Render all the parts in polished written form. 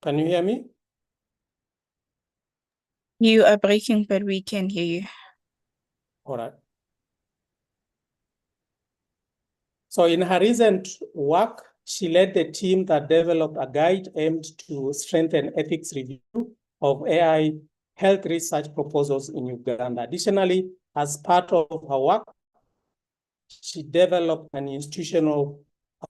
Can you hear me? You are breaking, but we can hear you. All right. So in her recent work, she led the team that developed a guide aimed to strengthen ethics review of AI health research proposals in Uganda. Additionally, as part of her work, she developed an institutional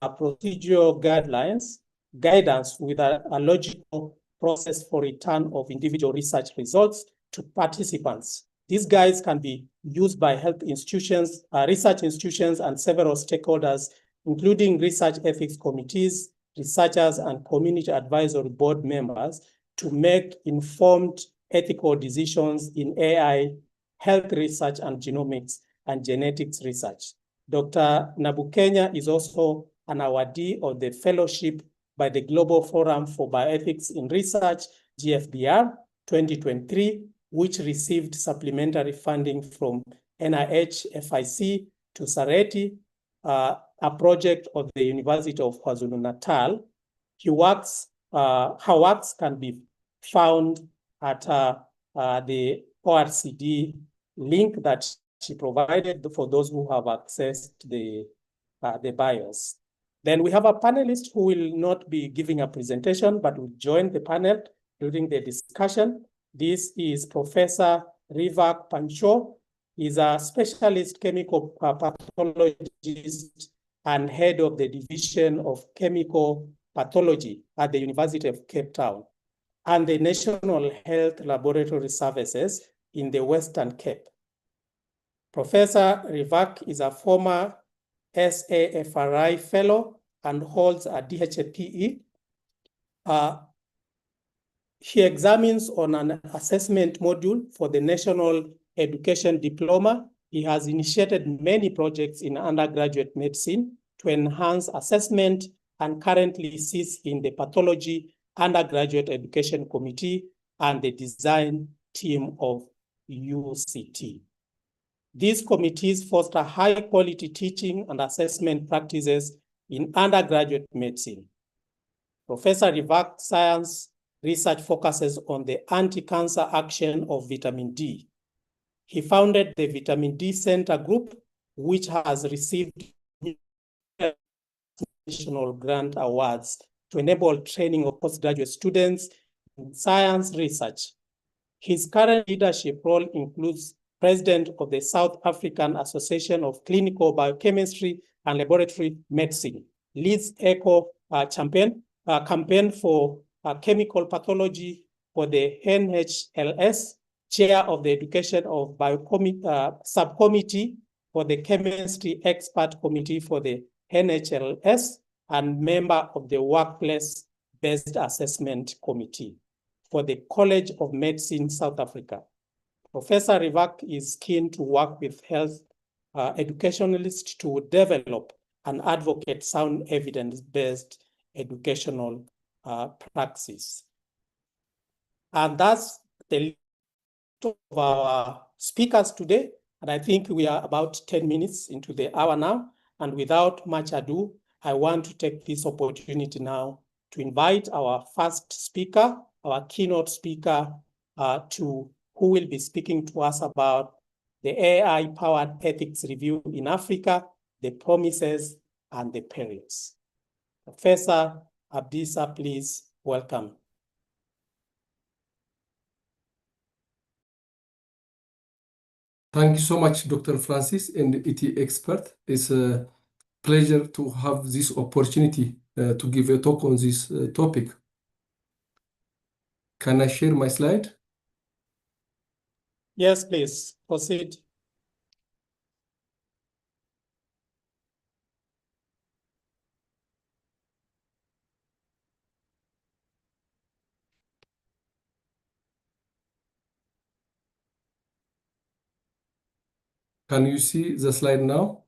procedural guidance with a logical process for return of individual research results to participants. These guides can be used by health institutions, research institutions, and several stakeholders, including research ethics committees, researchers, and community advisory board members to make informed ethical decisions in AI, health research, and genomics and genetics research. Dr. Nabukenya is also an awardee of the fellowship by the Global Forum for Bioethics in Research, GFBR 2023, which received supplementary funding from NIH, FIC to Sareti, a project of the University of KwaZulu-Natal. Her works can be found at the ORCD link that she provided for those who have accessed the bios. Then we have a panelist who will not be giving a presentation, but will join the panel during the discussion. This is Professor Rivak Pancho. He's a specialist chemical pathologist and head of the Division of Chemical Pathology at the University of Cape Town and the National Health Laboratory Services in the Western Cape. Professor Rivak is a former SAFRI fellow and holds a DHPE. He examines on an assessment module for the National Education Diploma. He has initiated many projects in undergraduate medicine to enhance assessment and currently sits in the Pathology Undergraduate Education Committee and the design team of UCT. These committees foster high-quality teaching and assessment practices in undergraduate medicine. Professor Rivak's science research focuses on the anti-cancer action of vitamin D. He founded the Vitamin D Center Group, which has received national grant awards to enable training of postgraduate students in science research. His current leadership role includes President of the South African Association of Clinical Biochemistry and Laboratory Medicine, leads ECHO campaign for chemical pathology for the NHLS, chair of the Education of Subcommittee for the Chemistry Expert Committee for the NHLS, and member of the Workplace-Based Assessment Committee for the College of Medicine, South Africa. Professor Rivak is keen to work with health educationalists to develop and advocate sound evidence-based educational praxis. And that's the list of our speakers today. And I think we are about 10 minutes into the hour now. And without much ado, I want to take this opportunity now to invite our first speaker, our keynote speaker, who will be speaking to us about the AI-powered ethics review in Africa, the promises and the perils. Professor Abdissa, please welcome. Thank you so much, Dr. Francis and ET Expert. It's a pleasure to have this opportunity to give a talk on this topic. Can I share my slide? Yes, please, proceed. Can you see the slide now?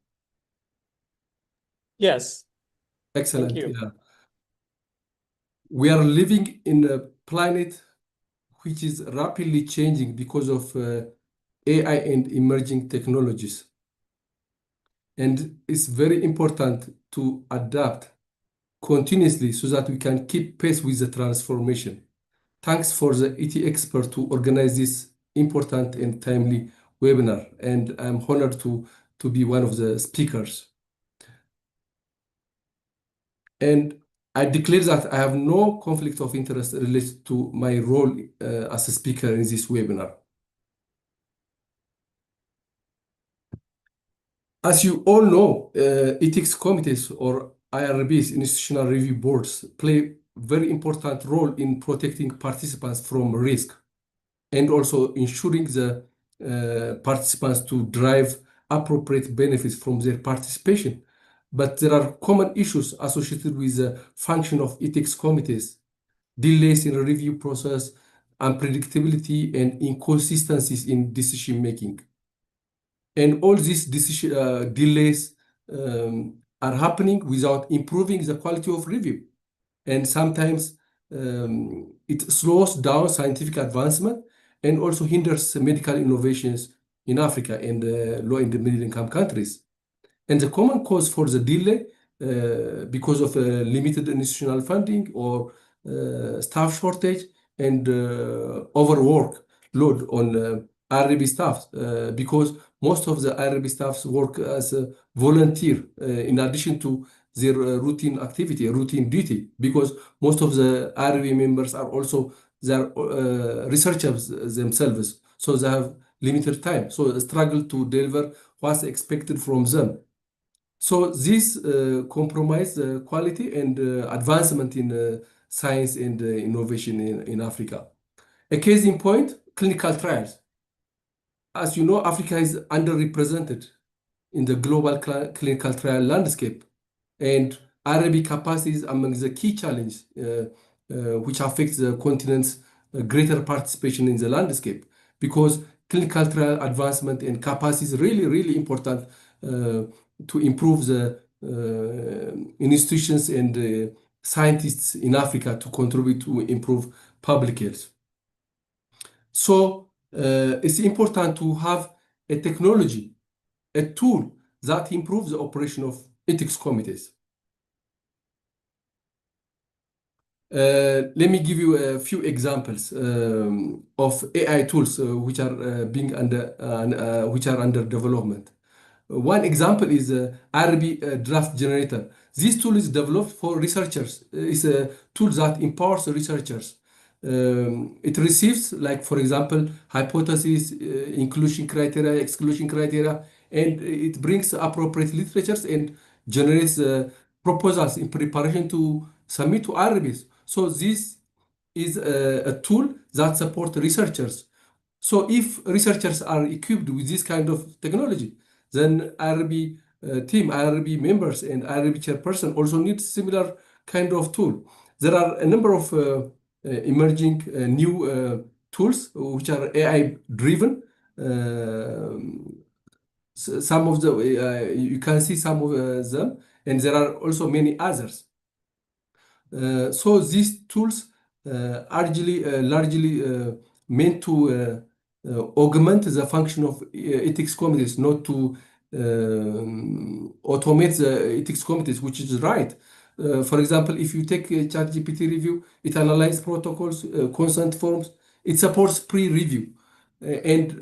Yes. Excellent. Thank you. Yeah. We are living in a planet which is rapidly changing because of AI and emerging technologies. And it's very important to adapt continuously so that we can keep pace with the transformation. Thanks for the ET expert to organize this important and timely webinar, and I'm honored to be one of the speakers. And I declare that I have no conflict of interest related to my role as a speaker in this webinar. As you all know, ethics committees or IRBs, institutional review boards, play very important role in protecting participants from risk and also ensuring the participants to derive appropriate benefits from their participation. But there are common issues associated with the function of ethics committees, delays in the review process, unpredictability, and inconsistencies in decision making. And all these decision delays are happening without improving the quality of review. And sometimes it slows down scientific advancement and also hinders medical innovations in Africa and low and middle income countries. And the common cause for the delay because of limited institutional funding or staff shortage and overwork load on IRB staff because most of the IRB staffs work as a volunteer in addition to their routine activity, routine duty, because most of the IRB members are also their researchers themselves, so they have limited time, so they struggle to deliver what's expected from them. So this compromise quality and advancement in science and innovation in Africa. A case in point, clinical trials. As you know, Africa is underrepresented in the global clinical trial landscape, and IRB capacity is among the key challenges which affects the continent's greater participation in the landscape, because clinical trial advancement and capacity is really, really important to improve the institutions and scientists in Africa to contribute to improve public health. So it's important to have a technology, a tool that improves the operation of ethics committees. Let me give you a few examples of AI tools which are under development. One example is IRB draft generator. This tool is developed for researchers. It's a tool that empowers researchers. It receives, like for example, hypotheses, inclusion criteria, exclusion criteria, and it brings appropriate literatures and generates proposals in preparation to submit to IRBs. So this is a tool that supports researchers. So if researchers are equipped with this kind of technology, then IRB team, IRB members, and IRB chairperson also need similar kind of tool. There are a number of emerging new tools which are AI driven. Some of the you can see some of them, and there are also many others. So these tools are largely meant to augment the function of ethics committees, not to automate the ethics committees, which is right. For example, if you take a ChatGPT review, it analyzes protocols, consent forms, it supports pre-review, and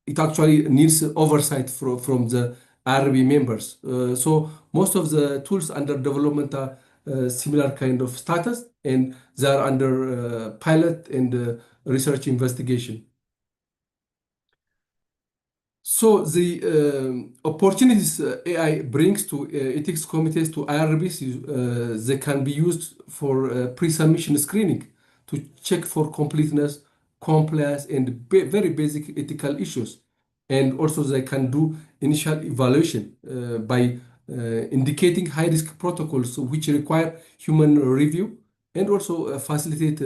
it actually needs oversight from the IRB members. So most of the tools under development are similar kind of status, and they are under pilot and research investigation. So the opportunities AI brings to ethics committees, to IRBs, they can be used for pre-submission screening to check for completeness, compliance, and very basic ethical issues. And also they can do initial evaluation by indicating high-risk protocols which require human review, and also facilitate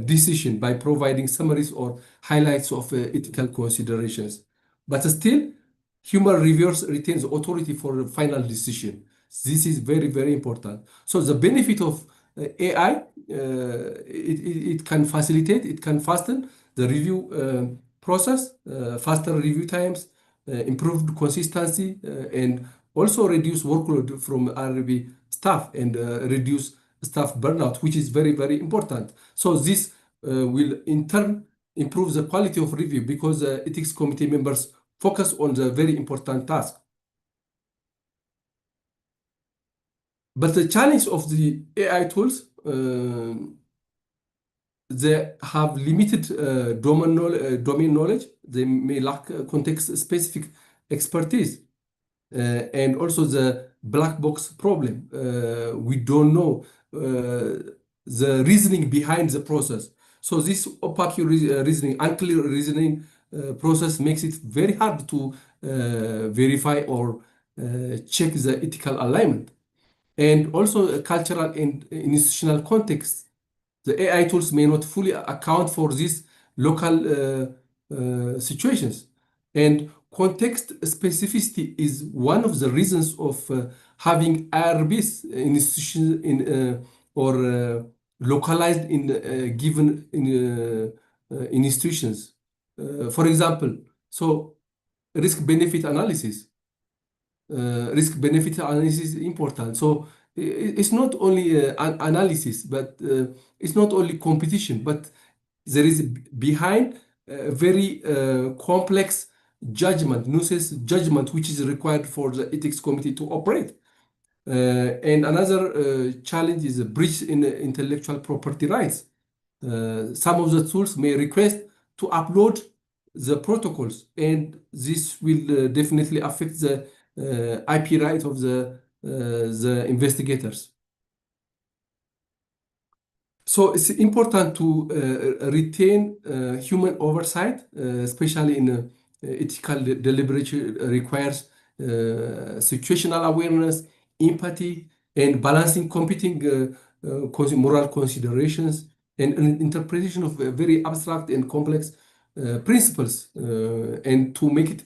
decision by providing summaries or highlights of ethical considerations. But still, human reviewers retain the authority for the final decision. This is very, very important. So the benefit of AI, it can facilitate, it can fasten the review process, faster review times, improved consistency, and also reduce workload from IRB staff and reduce staff burnout, which is very, very important. So this will in turn improve the quality of review because ethics committee members focus on the very important task. But the challenge of the AI tools, they have limited domain knowledge. They may lack context-specific expertise. And also the black box problem. We don't know the reasoning behind the process. So this opaque reasoning, unclear reasoning process makes it very hard to verify or check the ethical alignment. And also a cultural and institutional context. The AI tools may not fully account for these local situations. And context specificity is one of the reasons of having IRBs in institutions or localized in given in institutions. For example, so risk-benefit analysis. Risk-benefit analysis is important. So it's not only an analysis, but it's not only competition, but there is behind very complex judgment, nuisance judgment, which is required for the ethics committee to operate. And another challenge is a breach in intellectual property rights. Some of the tools may request to upload the protocols, and this will definitely affect the IP right of the investigators. So it's important to retain human oversight, especially in ethical deliberation requires situational awareness, empathy, and balancing competing moral considerations and an interpretation of very abstract and complex principles, and to make it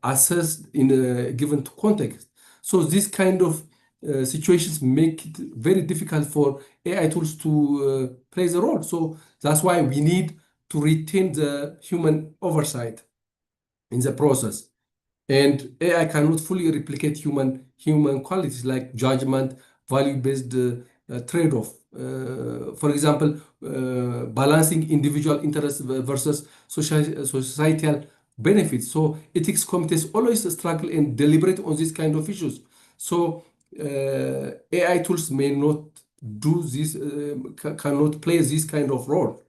assessed in a given context. So this kind of situations make it very difficult for AI tools to play the role. So that's why we need to retain the human oversight in the process. And AI cannot fully replicate human qualities like judgment, value-based trade-off. For example, balancing individual interests versus societal benefits. So ethics committees always struggle and deliberate on these kind of issues. So AI tools may not do this, cannot play this kind of role.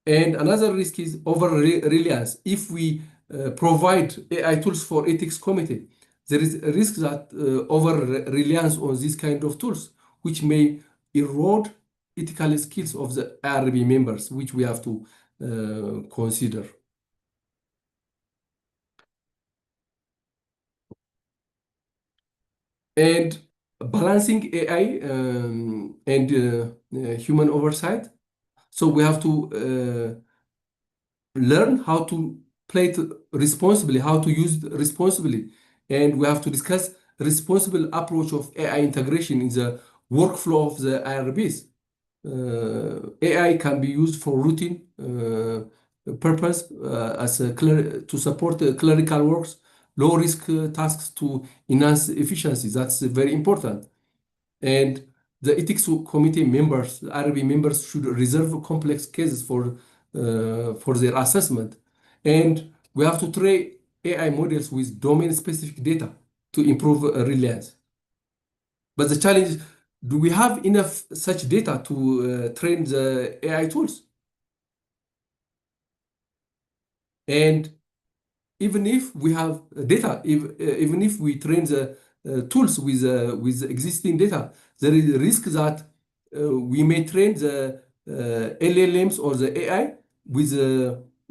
And another risk is over-reliance. If we provide AI tools for ethics committee, there is a risk that over-reliance on these kind of tools, which may erode ethical skills of the IRB members, which we have to consider. And balancing AI and human oversight. So we have to learn how to play it responsibly, how to use it responsibly. And we have to discuss responsible approach of AI integration in the workflow of the IRBs. AI can be used for routine purpose to support clerical works, low risk tasks to enhance efficiency. That's very important. And the ethics committee members, IRB members, should reserve complex cases for their assessment. And we have to train AI models with domain-specific data to improve reliance. But the challenge is, do we have enough such data to train the AI tools? And even if we have data, even if we train the tools with existing data, there is a risk that we may train the LLMs or the AI with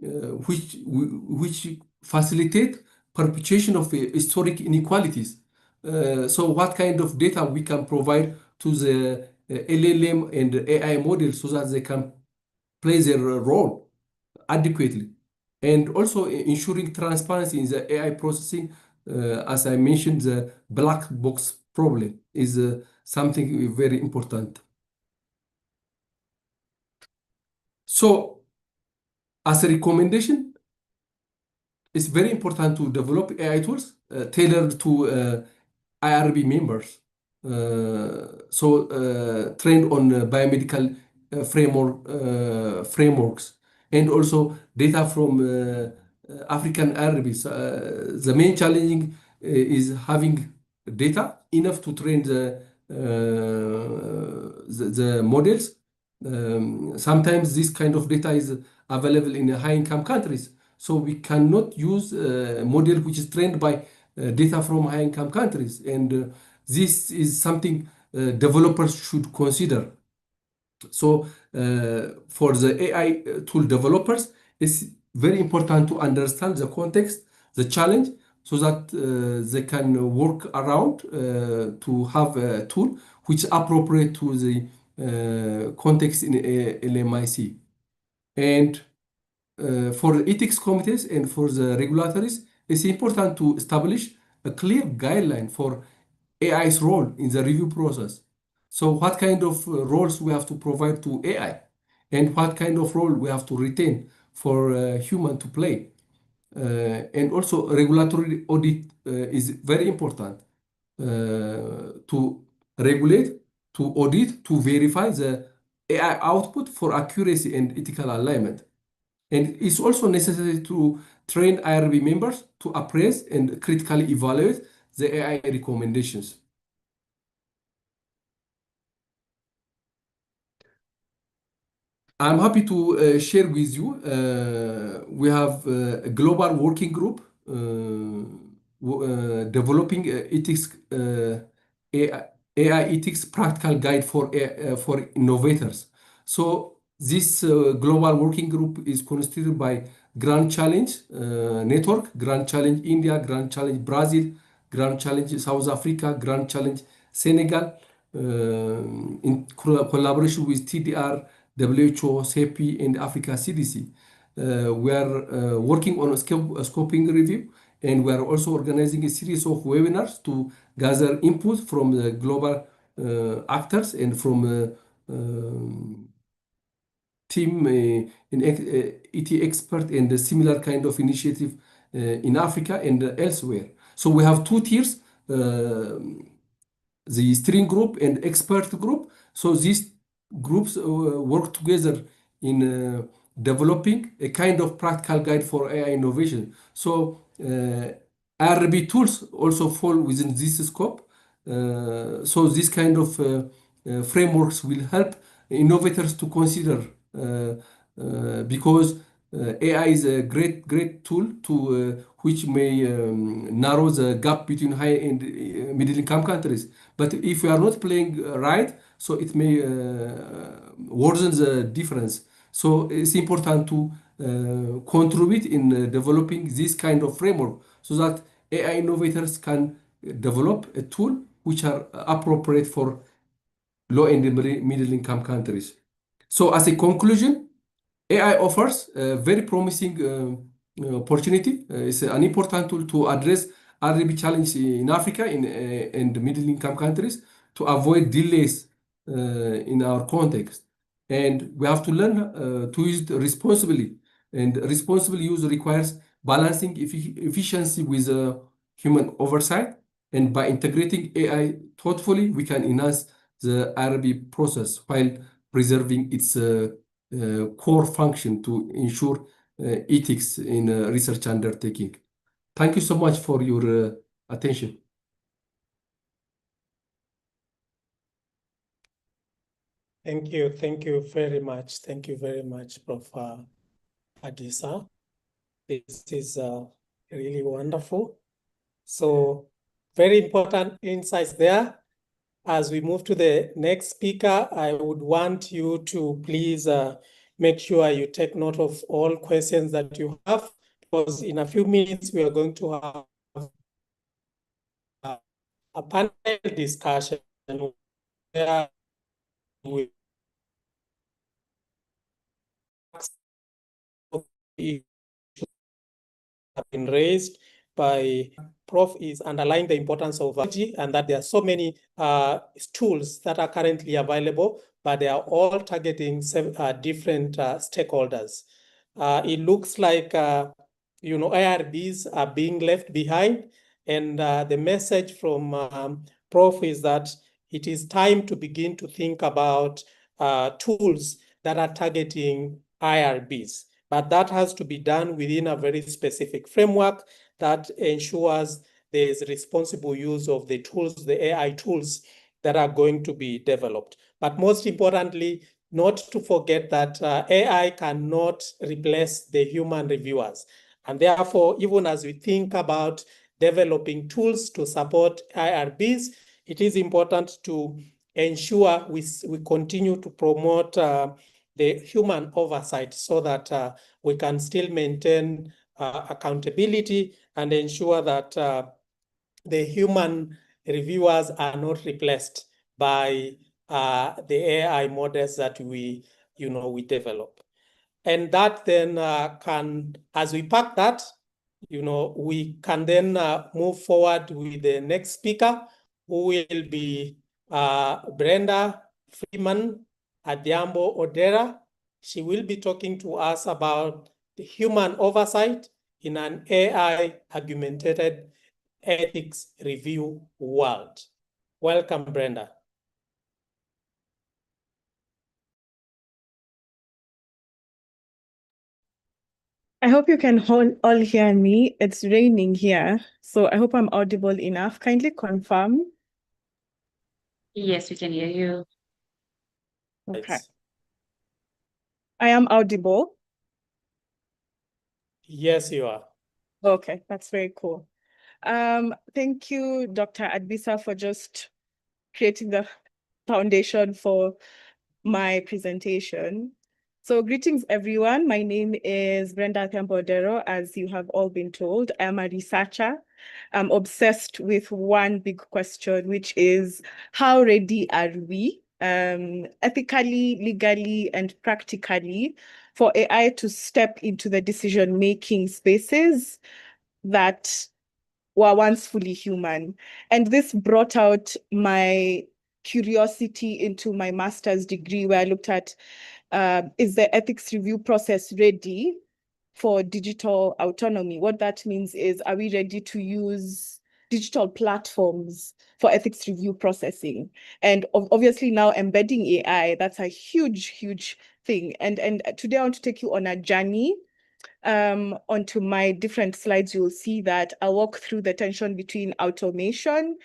which facilitate perpetuation of historic inequalities. So what kind of data we can provide to the LLM and AI model so that they can play their role adequately? And also ensuring transparency in the AI processing, as I mentioned, the black box problem is something very important. So, as a recommendation, it's very important to develop AI tools tailored to IRB members. trained on biomedical frameworks, and also data from African IRBs. The main challenging is having data enough to train the models. Sometimes this kind of data is available in high-income countries, so we cannot use a model which is trained by data from high-income countries, and this is something developers should consider. So for the AI tool developers, it's very important to understand the context, the challenge, so that they can work around to have a tool which is appropriate to the context in LMIC. And for the ethics committees and for the regulatories, it's important to establish a clear guideline for AI's role in the review process. So what kind of roles we have to provide to AI, and what kind of role we have to retain for human to play. And also regulatory audit is very important to regulate, to audit, to verify the AI output for accuracy and ethical alignment. And it's also necessary to train IRB members to appraise and critically evaluate the AI recommendations. I'm happy to share with you, we have a global working group developing ethics, AI ethics practical guide for innovators. So this global working group is constituted by Grand Challenge Network, Grand Challenge India, Grand Challenge Brazil, Grand Challenge South Africa, Grand Challenge Senegal, in collaboration with TDR, WHO, CEPI, and Africa CDC. We are working on a scoping review, and we are also organizing a series of webinars to gather input from the global actors and from team in ET expert and a similar kind of initiative in Africa and elsewhere. So we have two tiers, the steering group and expert group. So these groups work together in developing a kind of practical guide for AI innovation. So IRB tools also fall within this scope. So this kind of frameworks will help innovators to consider because AI is a great tool to which may narrow the gap between high and middle income countries. But if we are not playing right, so it may worsen the difference. So it's important to contribute in developing this kind of framework so that AI innovators can develop a tool which are appropriate for low and middle income countries. So as a conclusion, AI offers a very promising opportunity. It's an important tool to address RDB challenge in Africa and middle income countries to avoid delays in our context. And we have to learn to use it responsibly. And responsible use requires balancing efficiency with human oversight. And by integrating AI thoughtfully, we can enhance the RB process while preserving its core function to ensure ethics in research undertaking. Thank you so much for your attention. Thank you very much. Thank you very much, Prof. Adisa. This is really wonderful. So very important insights there. As we move to the next speaker, I would want you to please make sure you take note of all questions that you have, because in a few minutes we are going to have a panel discussion where we have been raised by Prof is underlying the importance of technology and that there are so many tools that are currently available, but they are all targeting different stakeholders. It looks like, IRBs are being left behind, and the message from Prof is that it is time to begin to think about tools that are targeting IRBs. But that has to be done within a very specific framework that ensures there is responsible use of the tools, the AI tools that are going to be developed. But most importantly, not to forget that AI cannot replace the human reviewers. And therefore, even as we think about developing tools to support IRBs, it is important to ensure we continue to promote the human oversight so that we can still maintain accountability and ensure that the human reviewers are not replaced by the AI models that we develop. And that then can, as we pack that, we can then move forward with the next speaker, who will be Brenda Freeman Adhiambo Odera. She will be talking to us about the human oversight in an AI augmented ethics review world. Welcome, Brenda. I hope you can all hear me. It's raining here, so I hope I'm audible enough. Kindly confirm. Yes, we can hear you. Okay. Yes. I am audible. Yes, you are. Okay, that's very cool. Thank you, Dr. Adbisa, for just creating the foundation for my presentation. So greetings, everyone. My name is Brenda Adhiambo Odera, as you have all been told. I'm a researcher. I'm obsessed with one big question, which is how ready are we, ethically, legally, and practically, for AI to step into the decision-making spaces that were once fully human. And this brought out my curiosity into my master's degree, where I looked at, is the ethics review process ready for digital autonomy? What that means is, are we ready to use digital platforms for ethics review processing? And obviously now embedding AI, that's a huge, huge thing. And today I want to take you on a journey. Onto my different slides, you'll see that I'll walk through the tension between automation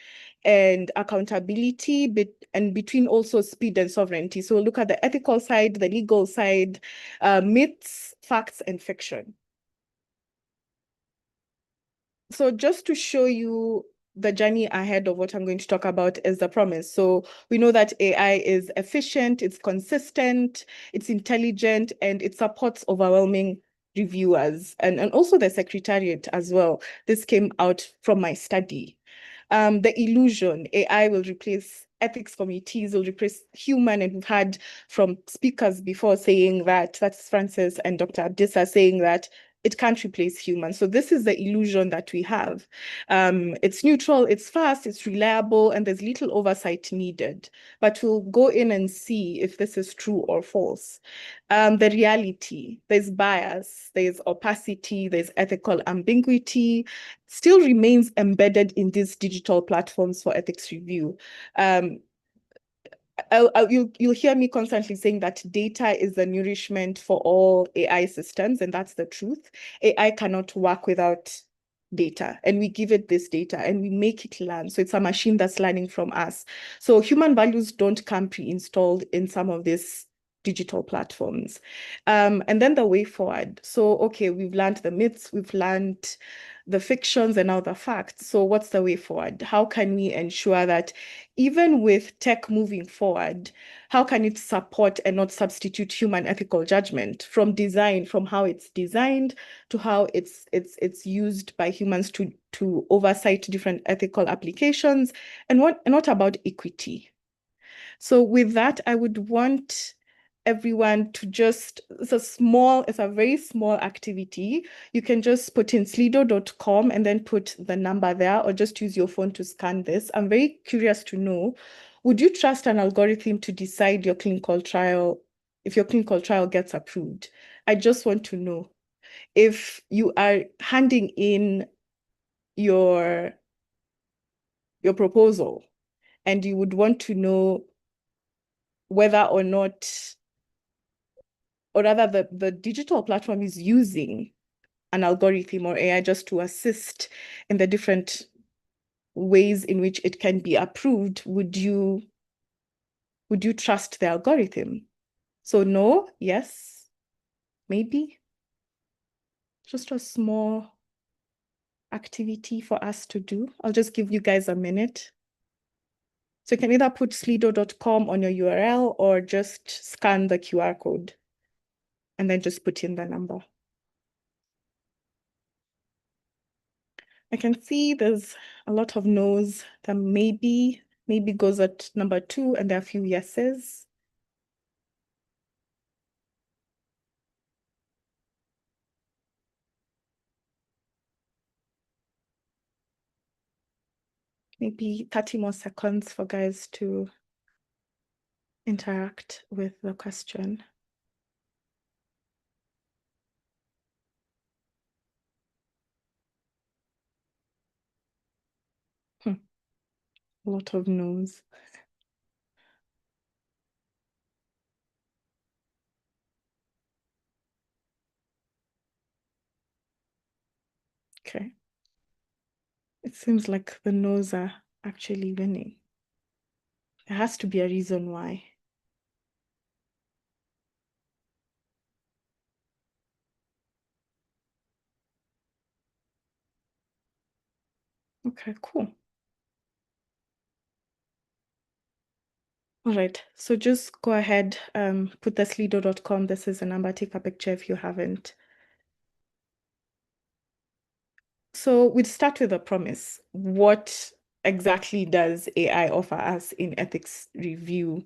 and accountability, and between also speed and sovereignty. So we'll look at the ethical side, the legal side, myths, facts, and fiction. So just to show you the journey ahead of what I'm going to talk about is the promise. So we know that AI is efficient, it's consistent, it's intelligent, and it supports overwhelming reviewers and also the Secretariat as well. This came out from my study. The illusion, AI will replace ethics committees, will replace human, and we've had from speakers before saying that, that's Francis and Dr. Adisa saying that it can't replace humans. So this is the illusion that we have. It's neutral, it's fast, it's reliable, and there's little oversight needed. But we'll go in and see if this is true or false. The reality, there's bias, there's opacity, there's ethical ambiguity, still remains embedded in these digital platforms for ethics review. You'll hear me constantly saying that data is the nourishment for all AI systems, and that's the truth. AI cannot work without data, and we give it this data and we make it learn. So it's a machine that's learning from us. So human values don't come pre-installed in some of these digital platforms. And then the way forward. So, okay, we've learned the myths, we've learned the fictions and now the facts. So what's the way forward? How can we ensure that even with tech moving forward, how can it support and not substitute human ethical judgment from design, from how it's designed to how it's used by humans to oversight different ethical applications? And what about equity? So with that, I would want everyone to just, it's a very small activity. You can just put in slido.com and then put the number there, or just use your phone to scan this. I'm very curious to know, would you trust an algorithm to decide your clinical trial, if your clinical trial gets approved? I just want to know if you are handing in your proposal and you would want to know whether or not, or rather the digital platform is using an algorithm or AI just to assist in the different ways in which it can be approved, would you trust the algorithm? So no, yes, maybe. Just a small activity for us to do. I'll just give you guys a minute. So you can either put slido.com on your URL or just scan the QR code and then just put in the number. I can see there's a lot of no's. That maybe goes at number 2, and there are a few yeses. Maybe 30 more seconds for guys to interact with the question. A lot of no's. Okay. It seems like the no's are actually winning. There has to be a reason why. Okay, cool. All right, so just go ahead, put the slido.com. This is the number, take a picture if you haven't. So we'd start with a promise. What exactly does AI offer us in ethics review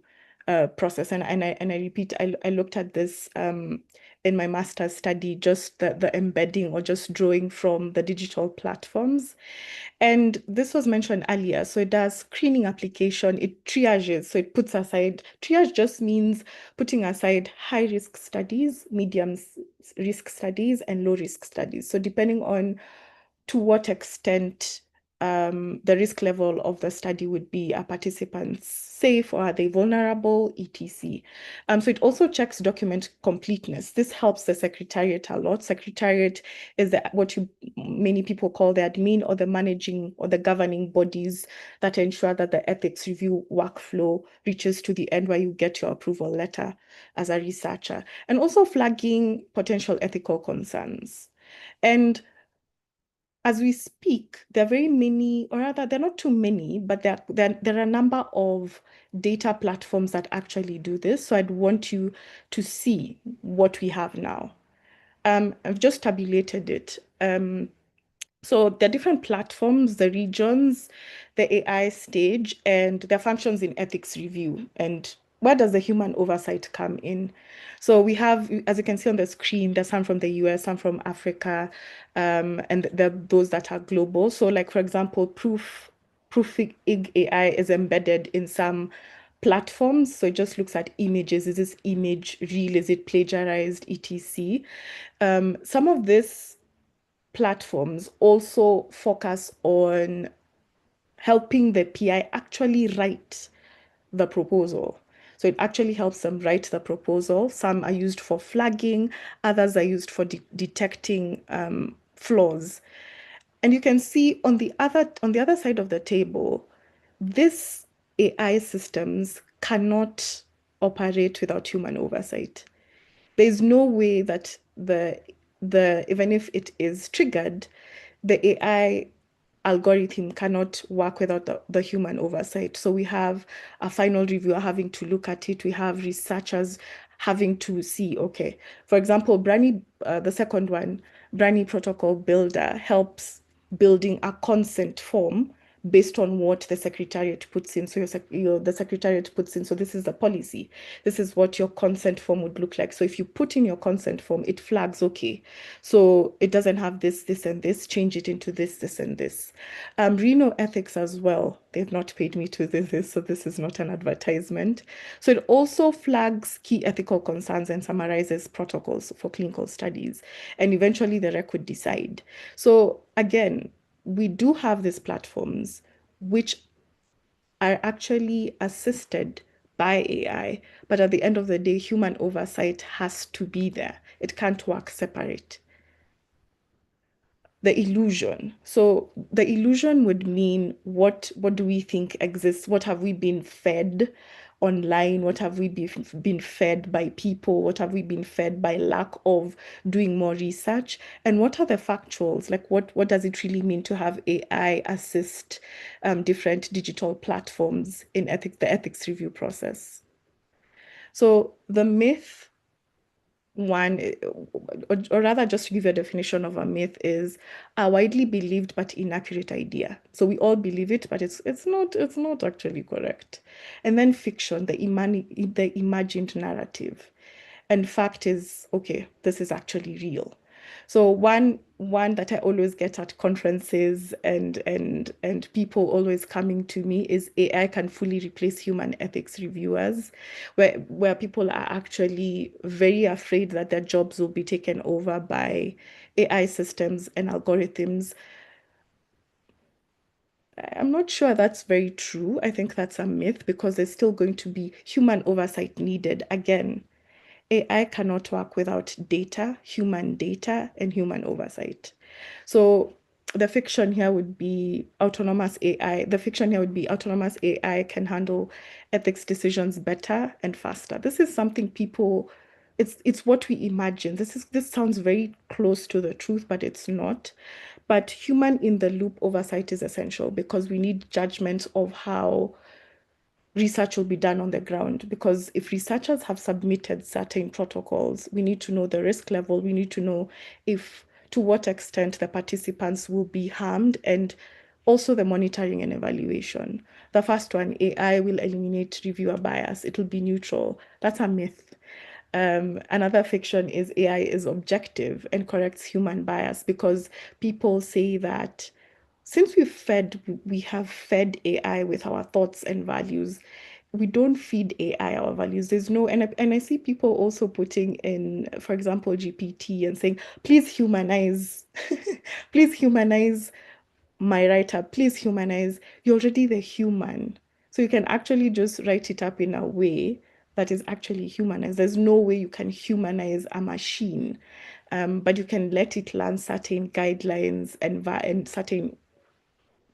process? And I repeat, I looked at this in my master's study, just the embedding or just drawing from the digital platforms. And this was mentioned earlier. So it does screening application, it triages. So it puts aside, triage just means putting aside high risk studies, medium risk studies, and low risk studies. So depending on to what extent the risk level of the study would be, are participants safe or are they vulnerable, etc. So it also checks document completeness. This helps the Secretariat a lot. Secretariat is what many people call the admin or the managing or the governing bodies that ensure that the ethics review workflow reaches to the end where you get your approval letter as a researcher, and also flagging potential ethical concerns. And as we speak, there are very many, or rather, there are not too many, but there are a number of data platforms that actually do this. So I'd want you to see what we have now. I've just tabulated it. So there are different platforms, the regions, the AI stage, and their functions in ethics review. And where does the human oversight come in? So we have, as you can see on the screen, there's some from the US, some from Africa, and there are those that are global. So like, for example, Proofig AI is embedded in some platforms. So it just looks at images. Is this image real? Is it plagiarized, etc.? Some of this platforms also focus on helping the PI actually write the proposal. So it actually helps them write the proposal. Some are used for flagging, others are used for detecting flaws. And you can see on the other side of the table, this AI systems cannot operate without human oversight. There's no way that even if it is triggered, the AI algorithm cannot work without the human oversight. So we have a final reviewer having to look at it. We have researchers having to see, okay, for example, BRANI, the second one, BRANI Protocol Builder helps building a consent form based on what the Secretariat puts in. So the Secretariat puts in, so this is the policy. This is what your consent form would look like. So if you put in your consent form, it flags, okay, so it doesn't have this, this, and this, change it into this, this, and this. Reno Ethics as well, they've not paid me to do this, so this is not an advertisement. So it also flags key ethical concerns and summarizes protocols for clinical studies. And eventually the REC would decide. So again, we do have these platforms which are actually assisted by AI, but at the end of the day, human oversight has to be there. It can't work separate. The illusion. So the illusion would mean what do we think exists? What have we been fed online? What have we been fed by people? What have we been fed by lack of doing more research? And what are the factuals? Like what does it really mean to have AI assist different digital platforms in the ethics review process? So the myth one, or rather just to give you a definition of a myth, is a widely believed but inaccurate idea. So we all believe it, but it's not actually correct. And then fiction, the imagined narrative. And fact is, okay, this is actually real. So one that I always get at conferences and people always coming to me is AI can fully replace human ethics reviewers, where people are actually very afraid that their jobs will be taken over by AI systems and algorithms. I'm not sure that's very true. I think that's a myth because there's still going to be human oversight needed. Again, AI cannot work without data, and human oversight. So the fiction here would be autonomous AI. The fiction here would be autonomous AI can handle ethics decisions better and faster. This is something people, it's what we imagine. This sounds very close to the truth, but it's not. But human in the loop oversight is essential because we need judgment of how research will be done on the ground, because if researchers have submitted certain protocols, we need to know the risk level, we need to know to what extent the participants will be harmed, and also the monitoring and evaluation. The first one, AI will eliminate reviewer bias, it will be neutral. That's a myth. Another fiction is AI is objective and corrects human bias, because people say that since we have fed AI with our thoughts and values, we don't feed AI our values. There's no, and I see people also putting in, for example, GPT and saying, please humanize, please humanize my write-up, please humanize, you're already the human. So you can actually just write it up in a way that is actually humanized. There's no way you can humanize a machine, but you can let it learn certain guidelines and certain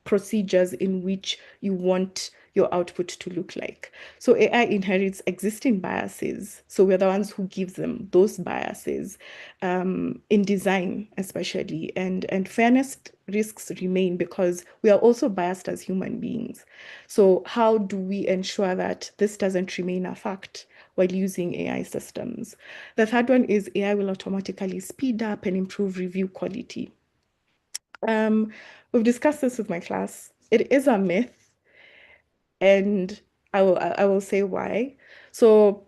procedures in which you want your output to look like. So AI inherits existing biases. So we're the ones who give them those biases in design, especially. And fairness risks remain because we are also biased as human beings. So how do we ensure that this doesn't remain a fact while using AI systems? The third one is AI will automatically speed up and improve review quality. We've discussed this with my class. It is a myth, and I will say why. So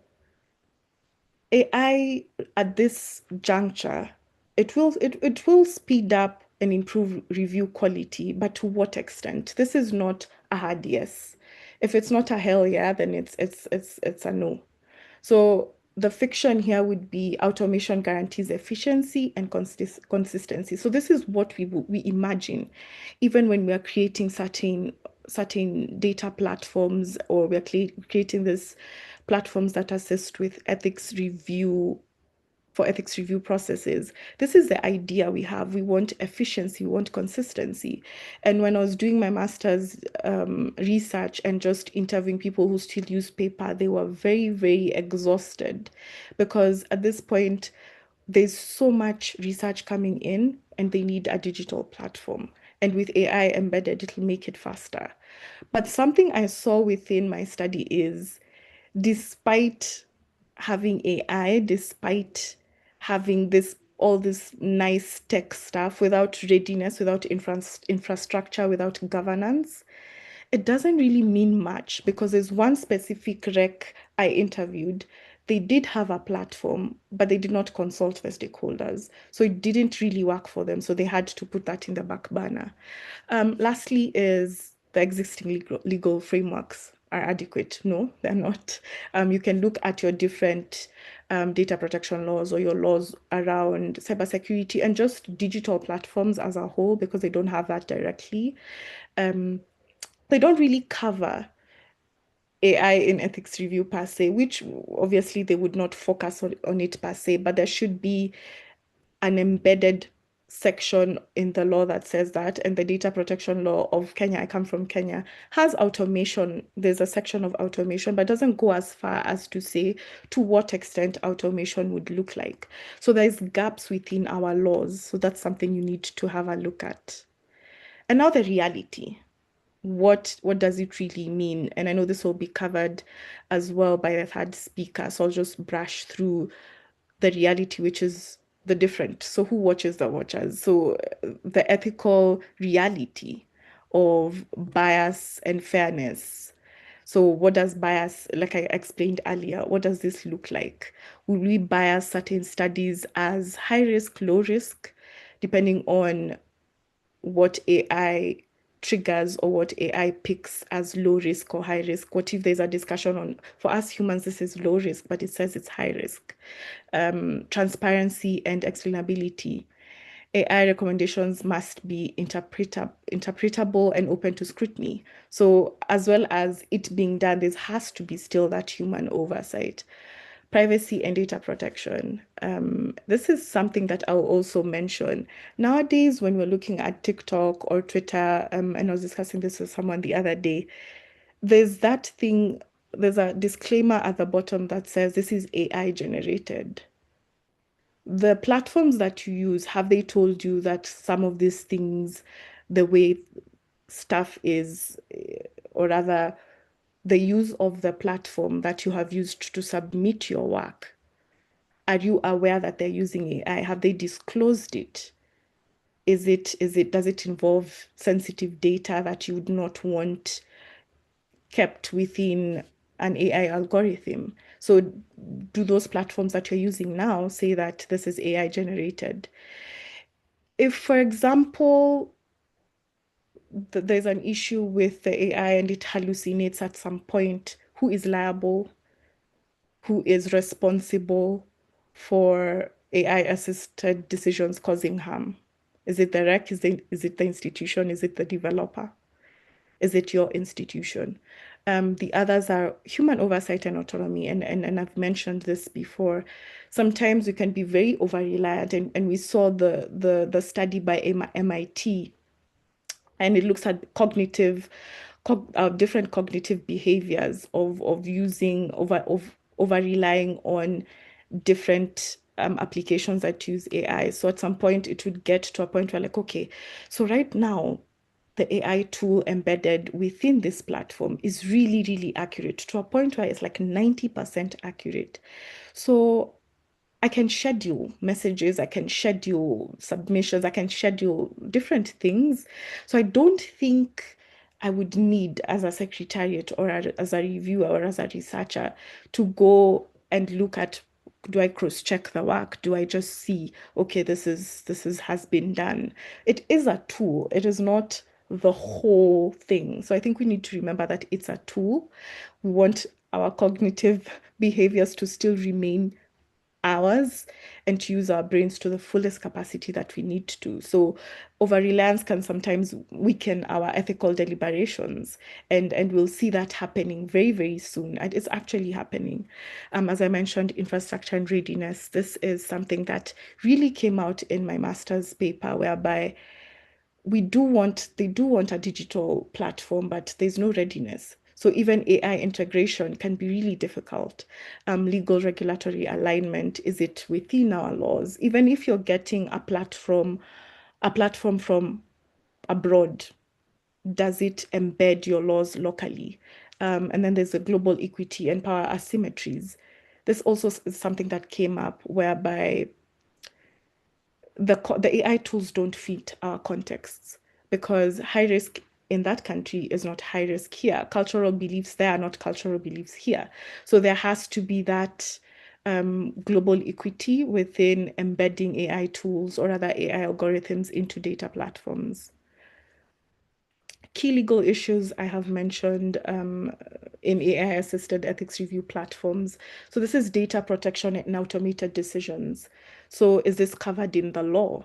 AI at this juncture, it will speed up and improve review quality, but to what extent? This is not a hard yes. If it's not a hell yeah, then it's a no. So the fiction here would be automation guarantees efficiency and consistency. So this is what we imagine, even when we are creating certain data platforms, or we are creating these platforms that assist with ethics review processes. This is the idea we have. We want efficiency, we want consistency. And when I was doing my master's research and just interviewing people who still use paper, they were very, very exhausted, because at this point, there's so much research coming in and they need a digital platform. And with AI embedded, it'll make it faster. But something I saw within my study is, despite having AI, despite having all this nice tech stuff, without readiness, without infrastructure, without governance, it doesn't really mean much, because there's one specific rec I interviewed. They did have a platform, but they did not consult the stakeholders. So it didn't really work for them. So they had to put that in the back burner. Lastly is the existing legal frameworks are adequate. No, they're not. You can look at your different data protection laws, or your laws around cybersecurity and just digital platforms as a whole, because they don't have that directly. They don't really cover AI in ethics review per se, which obviously they would not focus on it per se, but there should be an embedded section in the law that says that, and the data protection law of Kenya, I come from Kenya, has automation. There's a section of automation, but doesn't go as far as to say to what extent automation would look like. So there's gaps within our laws. So that's something you need to have a look at. And now the reality. What does it really mean? And I know this will be covered as well by the third speaker. So I'll just brush through the reality, which is the different. So who watches the watchers? So the ethical reality of bias and fairness. So what does bias, like I explained earlier, what does this look like? Will we bias certain studies as high risk, low risk, depending on what AI triggers or what AI picks as low risk or high risk? What if there's a discussion on, for us humans, this is low risk, but it says it's high risk? Transparency and explainability. AI recommendations must be interpretable and open to scrutiny. So as well as it being done, there has to be still that human oversight. Privacy and data protection. This is something that I'll also mention. Nowadays, when we're looking at TikTok or Twitter, and I was discussing this with someone the other day, there's that thing, there's a disclaimer at the bottom that says this is AI generated. The platforms that you use, have they told you that some of these things, the way stuff is, or rather, the use of the platform that you have used to submit your work, are you aware that they're using AI? Have they disclosed it? Does it involve sensitive data that you would not want kept within an AI algorithm? So do those platforms that you're using now say that this is AI generated? If, for example, there's an issue with the AI and it hallucinates at some point, who is liable? Who is responsible for AI-assisted decisions causing harm? Is it the REC? Is it the institution? Is it the developer? Is it your institution? The others are human oversight and autonomy. And I've mentioned this before. Sometimes we can be very over-reliant. And we saw the study by MIT, and it looks at different cognitive behaviors of using over relying on different applications that use AI. So at some point it would get to a point where like, okay, so right now the AI tool embedded within this platform is really, really accurate to a point where it's like 90% accurate. So I can schedule messages, I can schedule submissions, I can schedule different things. So I don't think I would need, as a secretariat or as a reviewer or as a researcher, to go and look at, do I cross-check the work? Do I just see, okay, this has been done? It is a tool. It is not the whole thing. So I think we need to remember that it's a tool. We want our cognitive behaviors to still remain ours and to use our brains to the fullest capacity that we need to. So over-reliance can sometimes weaken our ethical deliberations, and we'll see that happening very, very soon. And it's actually happening. As I mentioned, infrastructure and readiness. This is something that really came out in my master's paper, whereby they do want a digital platform, but there's no readiness. So even AI integration can be really difficult. Legal regulatory alignment, is it within our laws? Even if you're getting a platform from abroad, does it embed your laws locally? And then there's the global equity and power asymmetries. This also is something that came up, whereby the AI tools don't fit our contexts, because high risk in that country is not high risk here. Cultural beliefs there are not cultural beliefs here. So there has to be that global equity within embedding AI tools or other AI algorithms into data platforms. Key legal issues I have mentioned in AI-assisted ethics review platforms. So this is data protection and automated decisions. So is this covered in the law?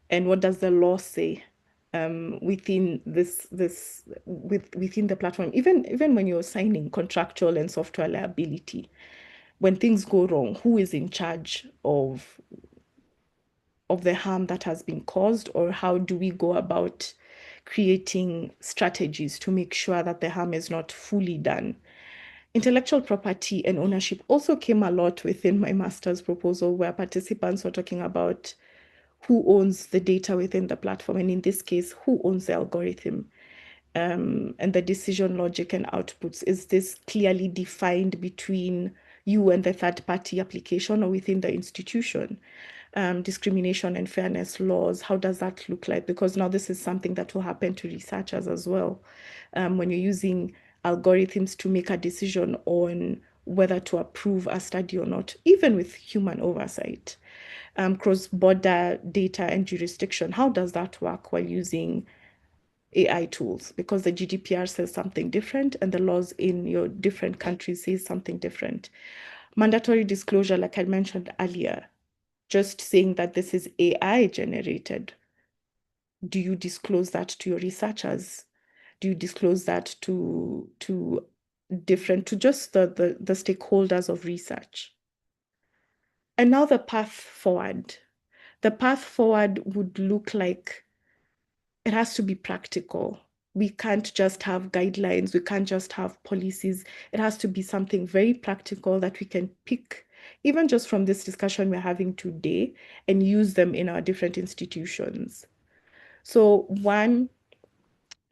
And what does the law say? within within the platform, even when you're signing contractual and software liability, when things go wrong, who is in charge of the harm that has been caused, or how do we go about creating strategies to make sure that the harm is not fully done? Intellectual property and ownership also came a lot within my master's proposal, where participants were talking about who owns the data within the platform, and in this case, who owns the algorithm, and the decision logic and outputs. Is this clearly defined between you and the third-party application or within the institution? Discrimination and fairness laws, how does that look like? Because now this is something that will happen to researchers as well. When you're using algorithms to make a decision on whether to approve a study or not, even with human oversight. Cross-border data and jurisdiction, how does that work while using AI tools? Because the GDPR says something different and the laws in your different countries say something different. Mandatory disclosure, like I mentioned earlier, just saying that this is AI generated. Do you disclose that to your researchers? Do you disclose that to just the stakeholders of research? And now the path forward. The path forward would look like it has to be practical. We can't just have guidelines. We can't just have policies. It has to be something very practical that we can pick, even just from this discussion we're having today, and use them in our different institutions. So one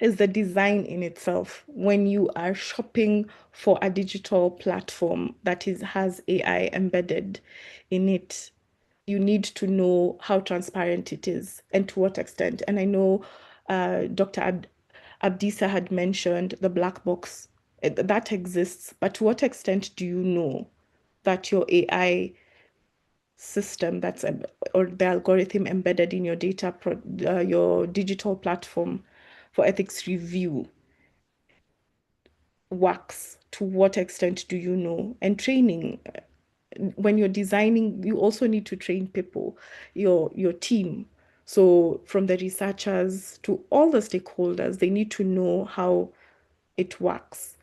is the design in itself. When you are shopping for a digital platform that has AI embedded in it, you need to know how transparent it is and to what extent. And I know Dr. Abdisa had mentioned the black box that exists, but to what extent do you know that your AI system or the algorithm embedded in your your digital platform for ethics review works? To what extent do you know? And training, when you're designing, you also need to train people, your team. So from the researchers to all the stakeholders, they need to know how it works.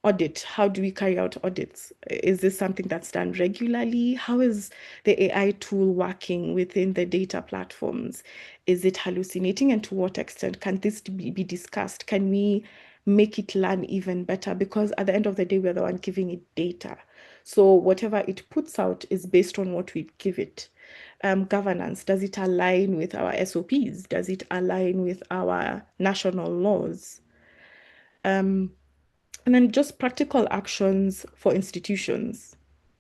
Audit, how do we carry out audits? Is this something that's done regularly? How is the AI tool working within the data platforms? Is it hallucinating, and to what extent can this be discussed? Can we make it learn even better? Because at the end of the day, we're the one giving it data. So whatever it puts out is based on what we give it. Governance, does it align with our SOPs? Does it align with our national laws? And then just practical actions for institutions.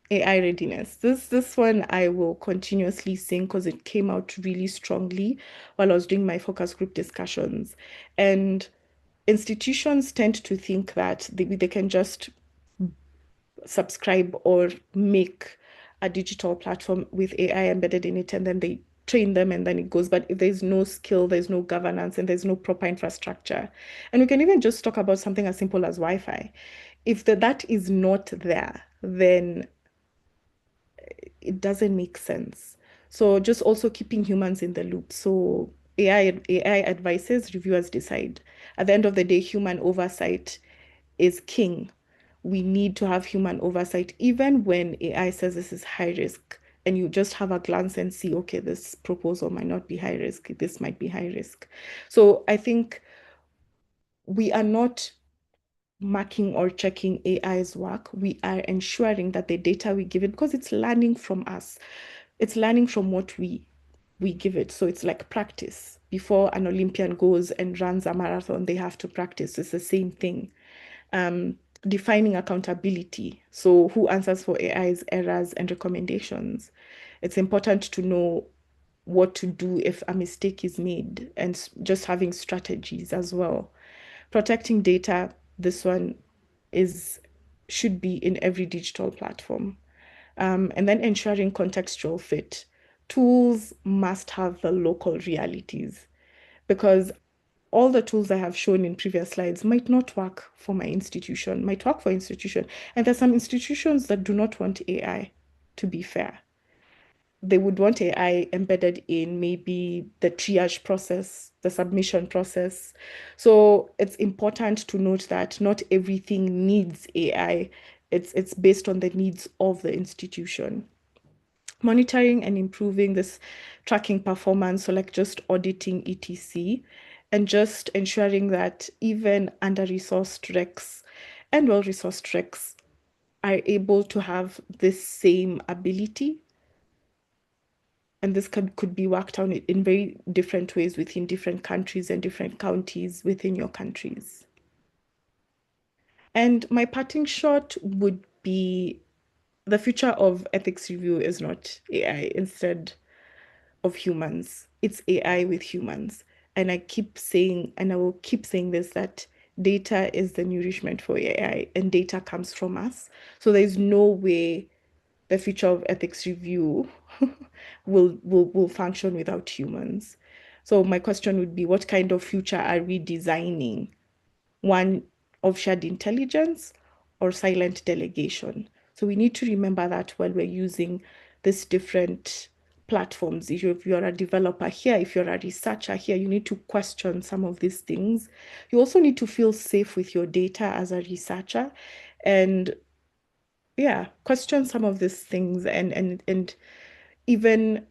AI readiness. This one I will continuously sing because it came out really strongly while I was doing my focus group discussions. And institutions tend to think that they can just subscribe or make a digital platform with AI embedded in it, and then they train them and then it goes. But if there's no skill, there's no governance, and there's no proper infrastructure, and we can even just talk about something as simple as Wi-Fi. If that is not there, then it doesn't make sense. So just also keeping humans in the loop. So AI advises, reviewers decide. At the end of the day, human oversight is king. We need to have human oversight, even when AI says this is high risk, and you just have a glance and see, okay, this proposal might not be high risk, this might be high risk. So I think we are not marking or checking AI's work. We are ensuring that the data we give it, because it's learning from us, it's learning from what we give it. So it's like practice. Before an Olympian goes and runs a marathon, they have to practice. It's the same thing. Defining accountability. So who answers for AI's errors and recommendations? It's important to know what to do if a mistake is made, and just having strategies as well. Protecting data, this one should be in every digital platform. And then ensuring contextual fit. Tools must have the local realities, because all the tools I have shown in previous slides might not work for my institution, might work for institution. And there's some institutions that do not want AI, to be fair. they would want AI embedded in maybe the triage process, the submission process. So it's important to note that not everything needs AI. It's based on the needs of the institution. Monitoring and improving this tracking performance, so like just auditing ETC, and just ensuring that even under-resourced recs and well-resourced recs are able to have this same ability. And this could be worked on in very different ways within different countries and different counties within your countries. And my parting shot would be the future of ethics review is not AI instead of humans. It's AI with humans. And I keep saying, and I will keep saying this, that data is the nourishment for AI and data comes from us. So there's no way the future of ethics review will function without humans. So my question would be, what kind of future are we designing? One of shared intelligence or silent delegation? So we need to remember that while we're using these different platforms. If you're a developer here, if you're a researcher here, you need to question some of these things. You also need to feel safe with your data as a researcher, and yeah, question some of these things, and even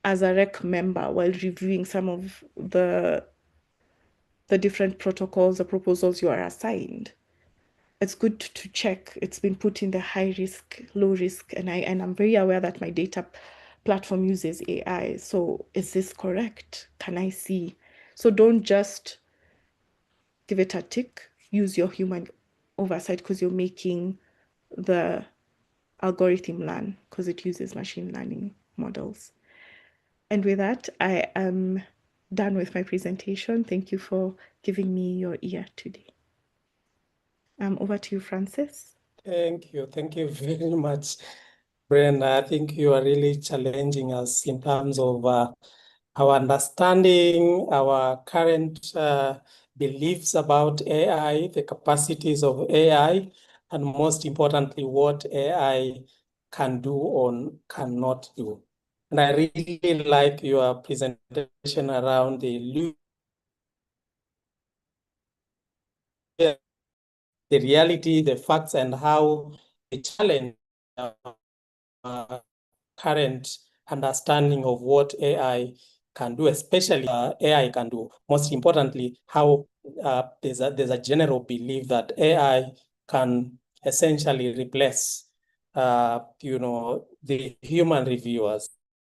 as a rec member, while reviewing some of the different protocols, the proposals you are assigned, it's good to check it's been put in the high risk, low risk, and I'm very aware that my data platform uses AI. So is this correct? Can I see? So don't just give it a tick. Use your human oversight because you're making the algorithm learn because it uses machine learning models. And with that, I am done with my presentation. Thank you for giving me your ear today. Over to you, Francis. Thank you. Thank you very much, Brenda. I think you are really challenging us in terms of our understanding, our current beliefs about AI, the capacities of AI, and most importantly, what AI can do or cannot do. And I really like your presentation around the reality, the facts, and how the challenge current understanding of what AI can do, especially AI can do. Most importantly, how there's a general belief that AI can essentially replace the human reviewers.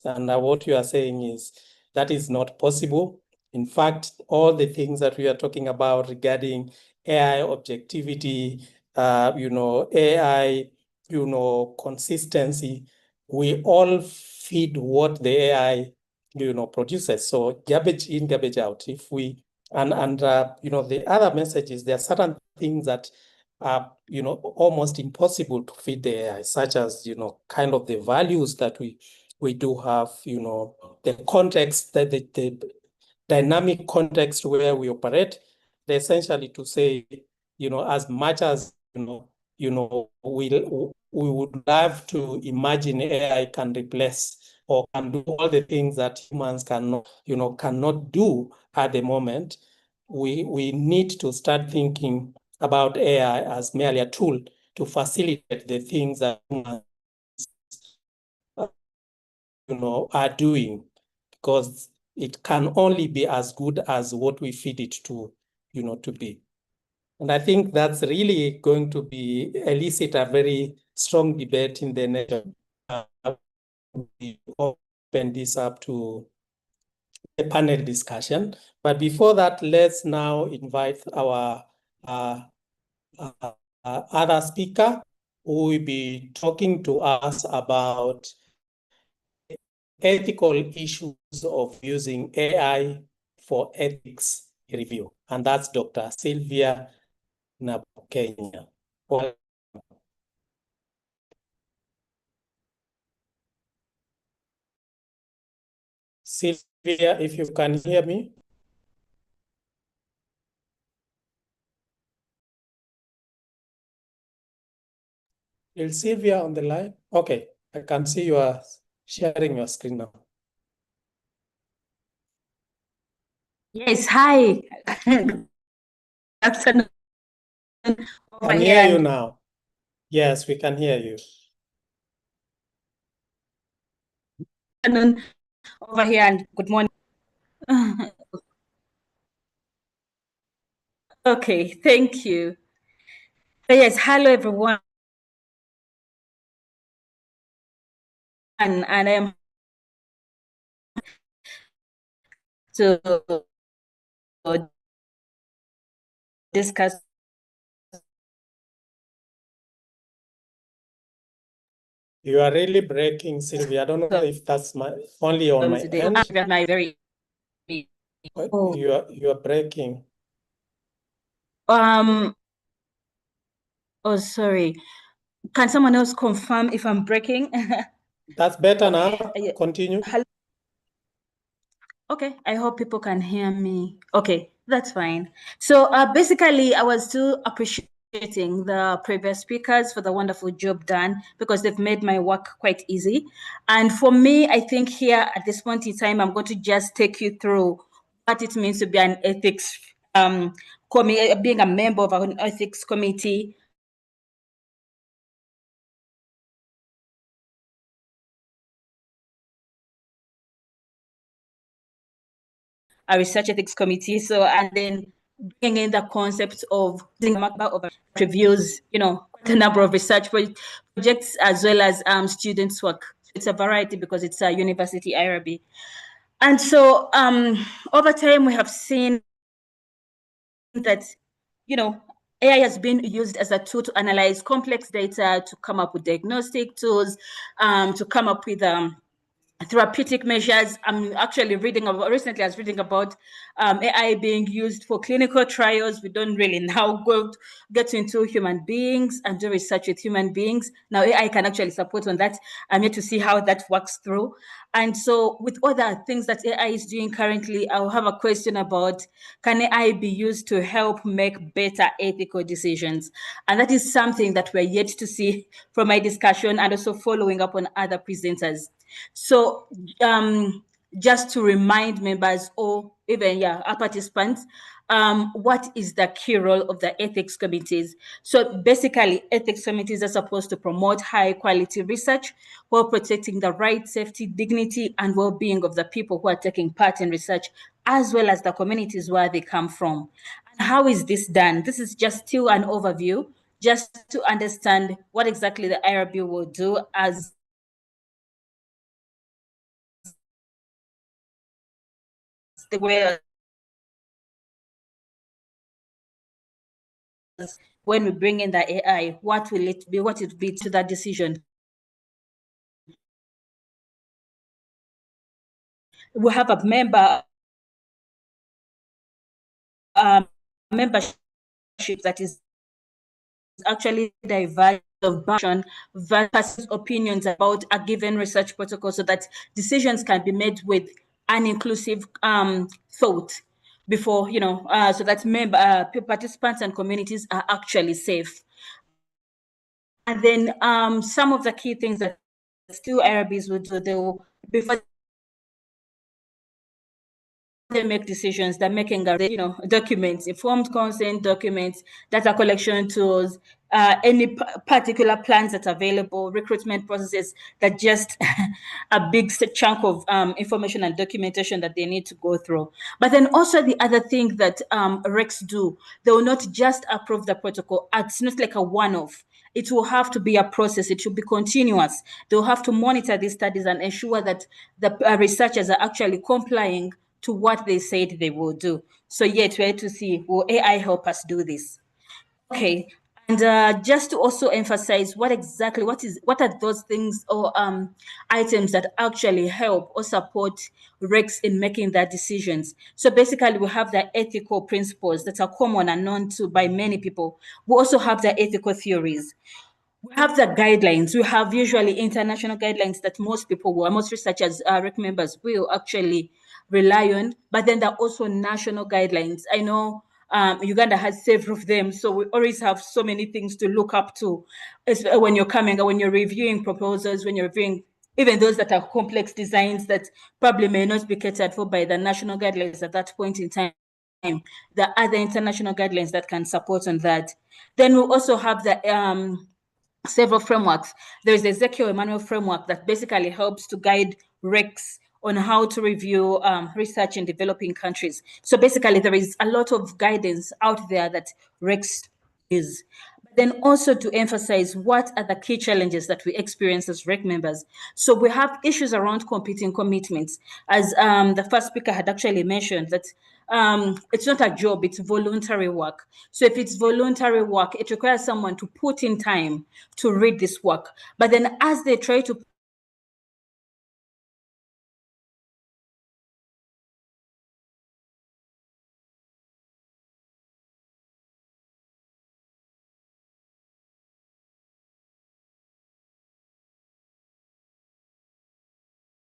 And what you are saying is that is not possible. In fact, all the things that we are talking about regarding AI objectivity, AI, consistency, we all feed what the AI, produces. So garbage in, garbage out. If we the other message is there are certain things that are almost impossible to feed the AI, such as kind of the values that we do have, the context, the dynamic context where we operate. Essentially to say, as much as we would love to imagine AI can replace or can do all the things that humans cannot do at the moment. We need to start thinking about AI as merely a tool to facilitate the things that humans are doing, because it can only be as good as what we feed it to be. And I think that's really going to elicit a very strong debate in the nation. We open this up to a panel discussion. But before that, let's now invite our other speaker who will be talking to us about ethical issues of using AI for ethics review. And that's Dr. Sylvia Nabukenya. Sylvia, if you can hear me. Is Sylvia on the line? Okay, I can see you are sharing your screen now. Yes, hi. Afternoon. Can hear you now. Yes, we can hear you. Afternoon over here and good morning. Okay, thank you. So yes, hello everyone. And I am to discuss. You are really breaking, Sylvia. I don't know if that's only on my today. end. My very But you are breaking. oh sorry. Can someone else confirm if I'm breaking? That's better now. Continue. Okay, I hope people can hear me. Okay, that's fine. So basically, I was still appreciating the previous speakers for the wonderful job done because they've made my work quite easy. And for me, I think here at this point in time, I'm going to just take you through what it means to be an ethics being a member of an ethics committee. A research ethics committee. So, and then bringing in the concept of reviews, quite a number of research projects as well as students' work. It's a variety because it's a university IRB. And so over time, we have seen that, AI has been used as a tool to analyze complex data, to come up with diagnostic tools, to come up with therapeutic measures. I'm actually recently I was reading about AI being used for clinical trials. We don't really now get into human beings and do research with human beings. Now AI can actually support on that. I'm yet to see how that works through. And so with other things that AI is doing currently, I'll have a question about, can AI be used to help make better ethical decisions? And that is something that we're yet to see from my discussion and also following up on other presenters. So just to remind members or even our participants, what is the key role of the ethics committees? So basically, ethics committees are supposed to promote high quality research while protecting the rights, safety, dignity, and well-being of the people who are taking part in research, as well as the communities where they come from. And how is this done? This is just still an overview, just to understand what exactly the IRB will do as the way when we bring in the AI, what will it be? What it be to that decision? We have a membership that is actually diverse of versus opinions about a given research protocol, so that decisions can be made with an inclusive thought before, so that participants and communities are actually safe. And then some of the key things that still IRBs will do, they will, before they make decisions, they're making documents, informed consent documents, data collection tools, any particular plans that are available, recruitment processes, that just a big chunk of information and documentation that they need to go through. But then also the other thing that RECs do, they will not just approve the protocol. It's not like a one-off. It will have to be a process. It should be continuous. They'll have to monitor these studies and ensure that the researchers are actually complying to what they said they will do. So yet we're to see, will AI help us do this? Okay, and just to also emphasize what are those things or items that actually help or support RECs in making their decisions. So basically we have the ethical principles that are common and known to by many people. We also have the ethical theories. We have the guidelines. We have usually international guidelines that most researchers, REC members will actually rely on, but then there are also national guidelines. I know Uganda has several of them, so we always have so many things to look up to when you're reviewing proposals, when you're reviewing even those that are complex designs that probably may not be catered for by the national guidelines at that point in time. There are other international guidelines that can support on that. Then we also have the several frameworks. There's the Ezekiel Emanuel framework that basically helps to guide RECs on how to review research in developing countries. So basically, there is a lot of guidance out there that RECs use. But then also to emphasize what are the key challenges that we experience as REC members. So we have issues around competing commitments, as the first speaker had actually mentioned that it's not a job, it's voluntary work. So if it's voluntary work, it requires someone to put in time to read this work. But then as they try to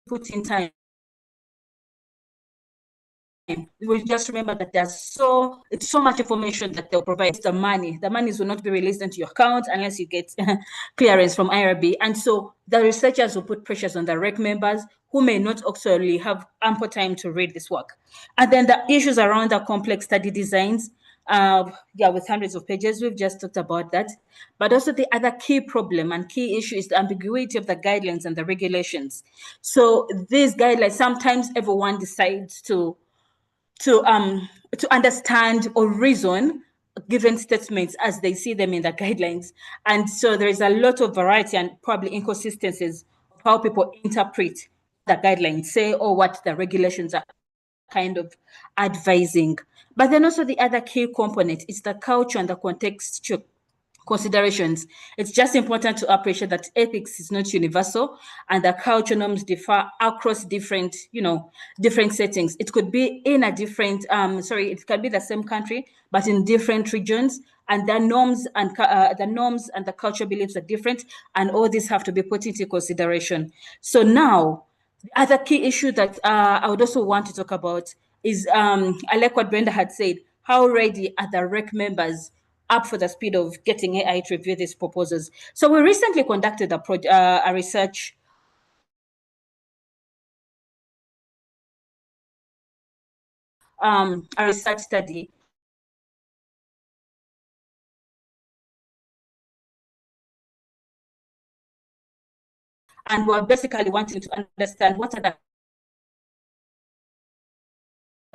put in time, we just remember that it's so much information that they'll provide. The monies will not be released into your account unless you get clearance from IRB. And so the researchers will put pressures on the REC members who may not actually have ample time to read this work. And then the issues around the complex study designs, with hundreds of pages, we've just talked about that. But also the other key problem and key issue is the ambiguity of the guidelines and the regulations. So these guidelines, sometimes everyone decides to understand or reason given statements as they see them in the guidelines. And so there is a lot of variety and probably inconsistencies of how people interpret the guidelines, say, or what the regulations are kind of advising. But then also the other key component is the culture and the context considerations. It's just important to appreciate that ethics is not universal and the culture norms differ across different settings. It could be in a different, it can be the same country, but in different regions, and the norms and the culture beliefs are different, and all these have to be put into consideration. So now, the other key issue that I would also want to talk about is, I like what Brenda had said, how ready are the REC members up for the speed of getting AI to review these proposals? So we recently conducted a research study and we're basically wanting to understand what are the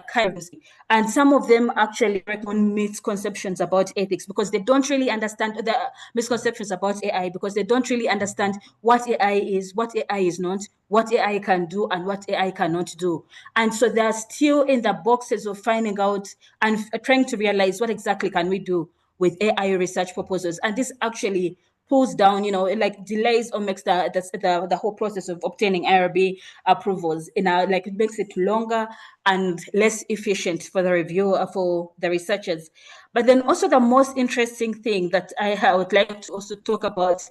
currency. And some of them actually recommend misconceptions about ethics because they don't really understand the misconceptions about AI, because they don't really understand what AI is, what AI is not, what AI can do, and what AI cannot do. And so they're still in the boxes of finding out and trying to realize what exactly can we do with AI research proposals. And this actually pulls down, like delays or makes the whole process of obtaining IRB approvals, it makes it longer and less efficient for the reviewer, for the researchers. But then also the most interesting thing that I would like to also talk about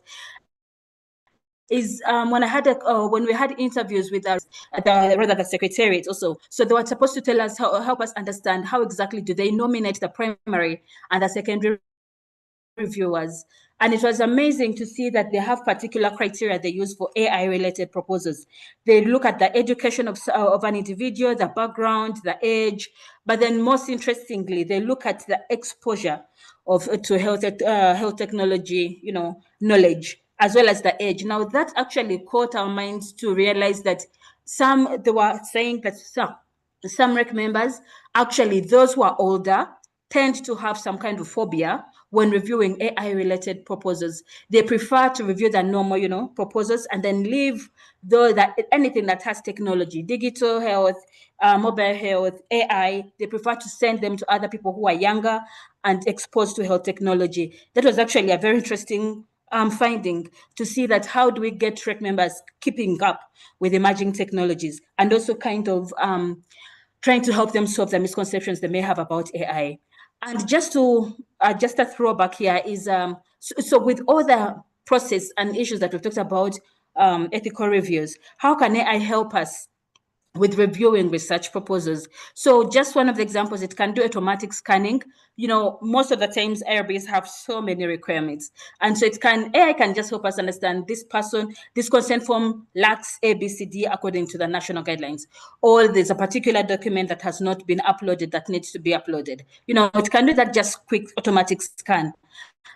is when we had interviews with the secretariat also. So they were supposed to tell us help us understand how exactly do they nominate the primary and the secondary reviewers. And it was amazing to see that they have particular criteria they use for AI-related proposals. They look at the education of an individual, the background, the age, but then most interestingly, they look at the exposure to health technology, knowledge, as well as the age. Now that actually caught our minds to realize that they were saying that some REC members, actually those who are older, tend to have some kind of phobia when reviewing AI-related proposals. They prefer to review the normal, proposals and then leave anything that has technology, digital health, mobile health, AI, they prefer to send them to other people who are younger and exposed to health technology. That was actually a very interesting finding to see that how do we get REC members keeping up with emerging technologies and also kind of trying to help them solve the misconceptions they may have about AI. And just a throwback here is, so with all the process and issues that we've talked about, ethical reviews, how can AI help us with reviewing research proposals. So just one of the examples, it can do automatic scanning. You know, most of the times IRBs have so many requirements. And so AI can just help us understand this consent form lacks A, B, C, D according to the national guidelines. Or there's a particular document that has not been uploaded that needs to be uploaded. You know, it can do that just quick automatic scan.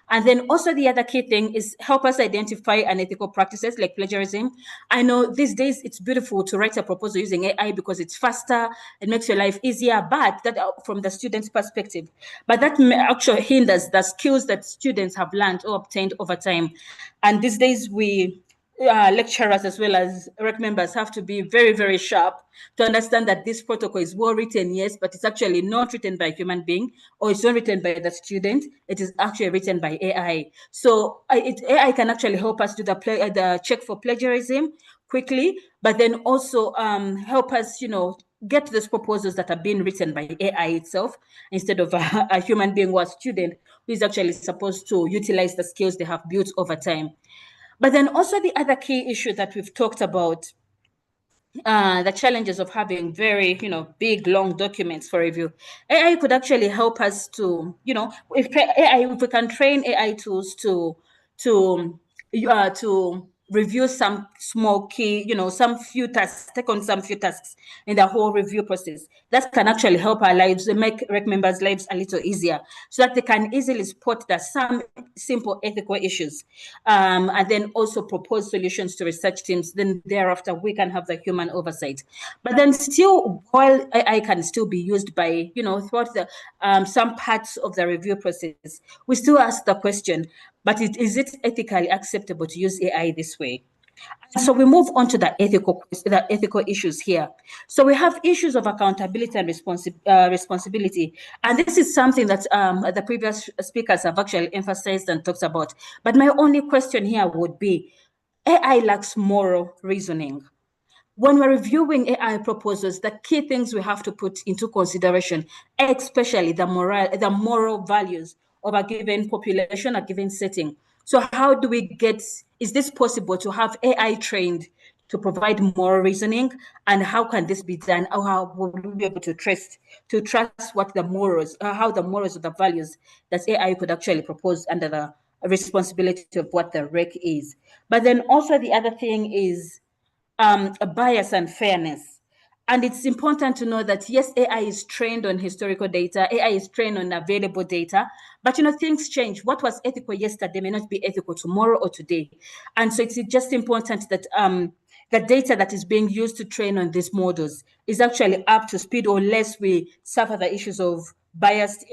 And then also the other key thing is help us identify unethical practices like plagiarism. I know these days it's beautiful to write a proposal using AI because it's faster, it makes your life easier, but that from the student's perspective. But that actually hinders the skills that students have learned or obtained over time. And these days lecturers as well as REC members have to be very, very sharp to understand that this protocol is well written, yes, but it's actually not written by a human being, or it's not written by the student. It is actually written by AI. So AI can actually help us do the check for plagiarism quickly, but then also help us, you know, get those proposals that are being written by AI itself instead of a human being or a student who is actually supposed to utilize the skills they have built over time. But then also the other key issue that we've talked about, the challenges of having very, you know, big, long documents for review. AI could actually help us to, you know, if we can train AI tools to review some small key, you know, some few tasks, take on some few tasks in the whole review process. That can actually help our lives, make REC members' lives a little easier so that they can easily spot that some simple ethical issues and then also propose solutions to research teams. Then thereafter, we can have the human oversight. But then still, while AI can still be used by, you know, throughout the some parts of the review process, we still ask the question, but is it ethically acceptable to use AI this way? So we move on to the ethical issues here. So we have issues of accountability and responsibility. And this is something that the previous speakers have actually emphasized and talked about. But my only question here would be, AI lacks moral reasoning. When we're reviewing AI proposals, the key things we have to put into consideration, especially the moral values of a given population, a given setting. So how do we is this possible to have AI trained to provide moral reasoning? And how can this be done? Or how will we be able to trust what the morals, how the morals of the values that AI could actually propose under the responsibility of what the REC is? But then also the other thing is a bias and fairness. And it's important to know that, yes, AI is trained on historical data, AI is trained on available data, but, you know, things change. What was ethical yesterday may not be ethical tomorrow or today. And so it's just important that the data that is being used to train on these models is actually up to speed, or less we suffer the issues of biased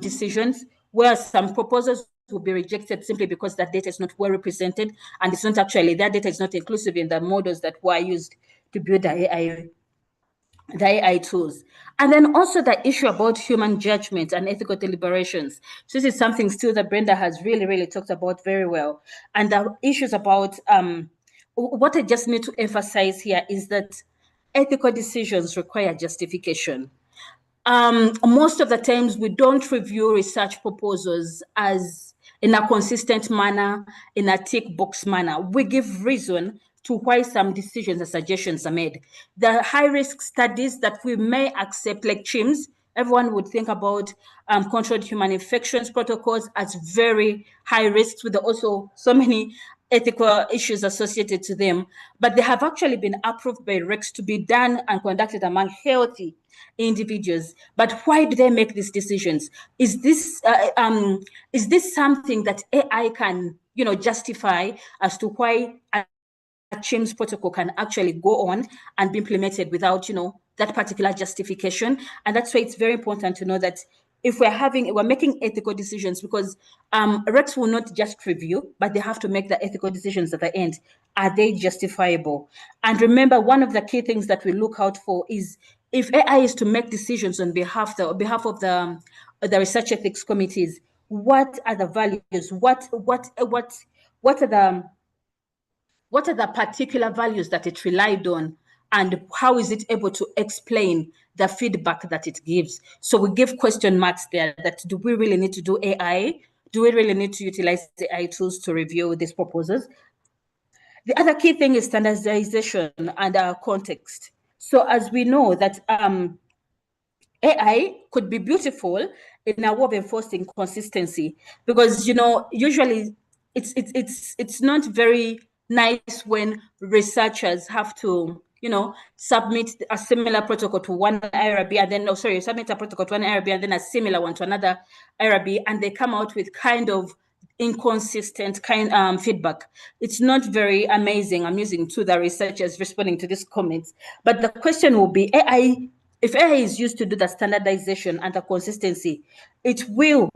decisions, where some proposals will be rejected simply because that data is not well represented, and it's not actually, that data is not inclusive in the models that were used to build the AI tools. And then also the issue about human judgment and ethical deliberations. So this is something still that Brenda has really, really talked about very well. And the issues about, what I just need to emphasize here is that ethical decisions require justification. Most of the times we don't review research proposals as in a consistent manner, in a tick box manner. We give reason to why some decisions and suggestions are made. The high risk studies that we may accept, like CHIMS, everyone would think about controlled human infections protocols as very high risks, with also so many ethical issues associated to them, but they have actually been approved by RECs to be done and conducted among healthy individuals. But why do they make these decisions? Is this something that AI can, you know, justify as to why a CHIMS protocol can actually go on and be implemented without, you know, that particular justification? And that's why it's very important to know that if we're making ethical decisions, because RECs will not just review, but they have to make the ethical decisions at the end. Are they justifiable? And remember, one of the key things that we look out for is, if AI is to make decisions on behalf of the research ethics committees, what are the values? What are the particular values that it relied on, and how is it able to explain the feedback that it gives? So we give question marks there, that do we really need to do AI? Do we really need to utilize the AI tools to review these proposals? The other key thing is standardization and context. So as we know that AI could be beautiful in a way of enforcing consistency, because usually it's not very nice when researchers have to submit a similar protocol to one IRB and then submit a protocol to one IRB and then a similar one to another IRB, and they come out with kind of inconsistent feedback. It's not very amusing to the researchers responding to these comments. But the question will be, if AI is used to do the standardization and the consistency, it will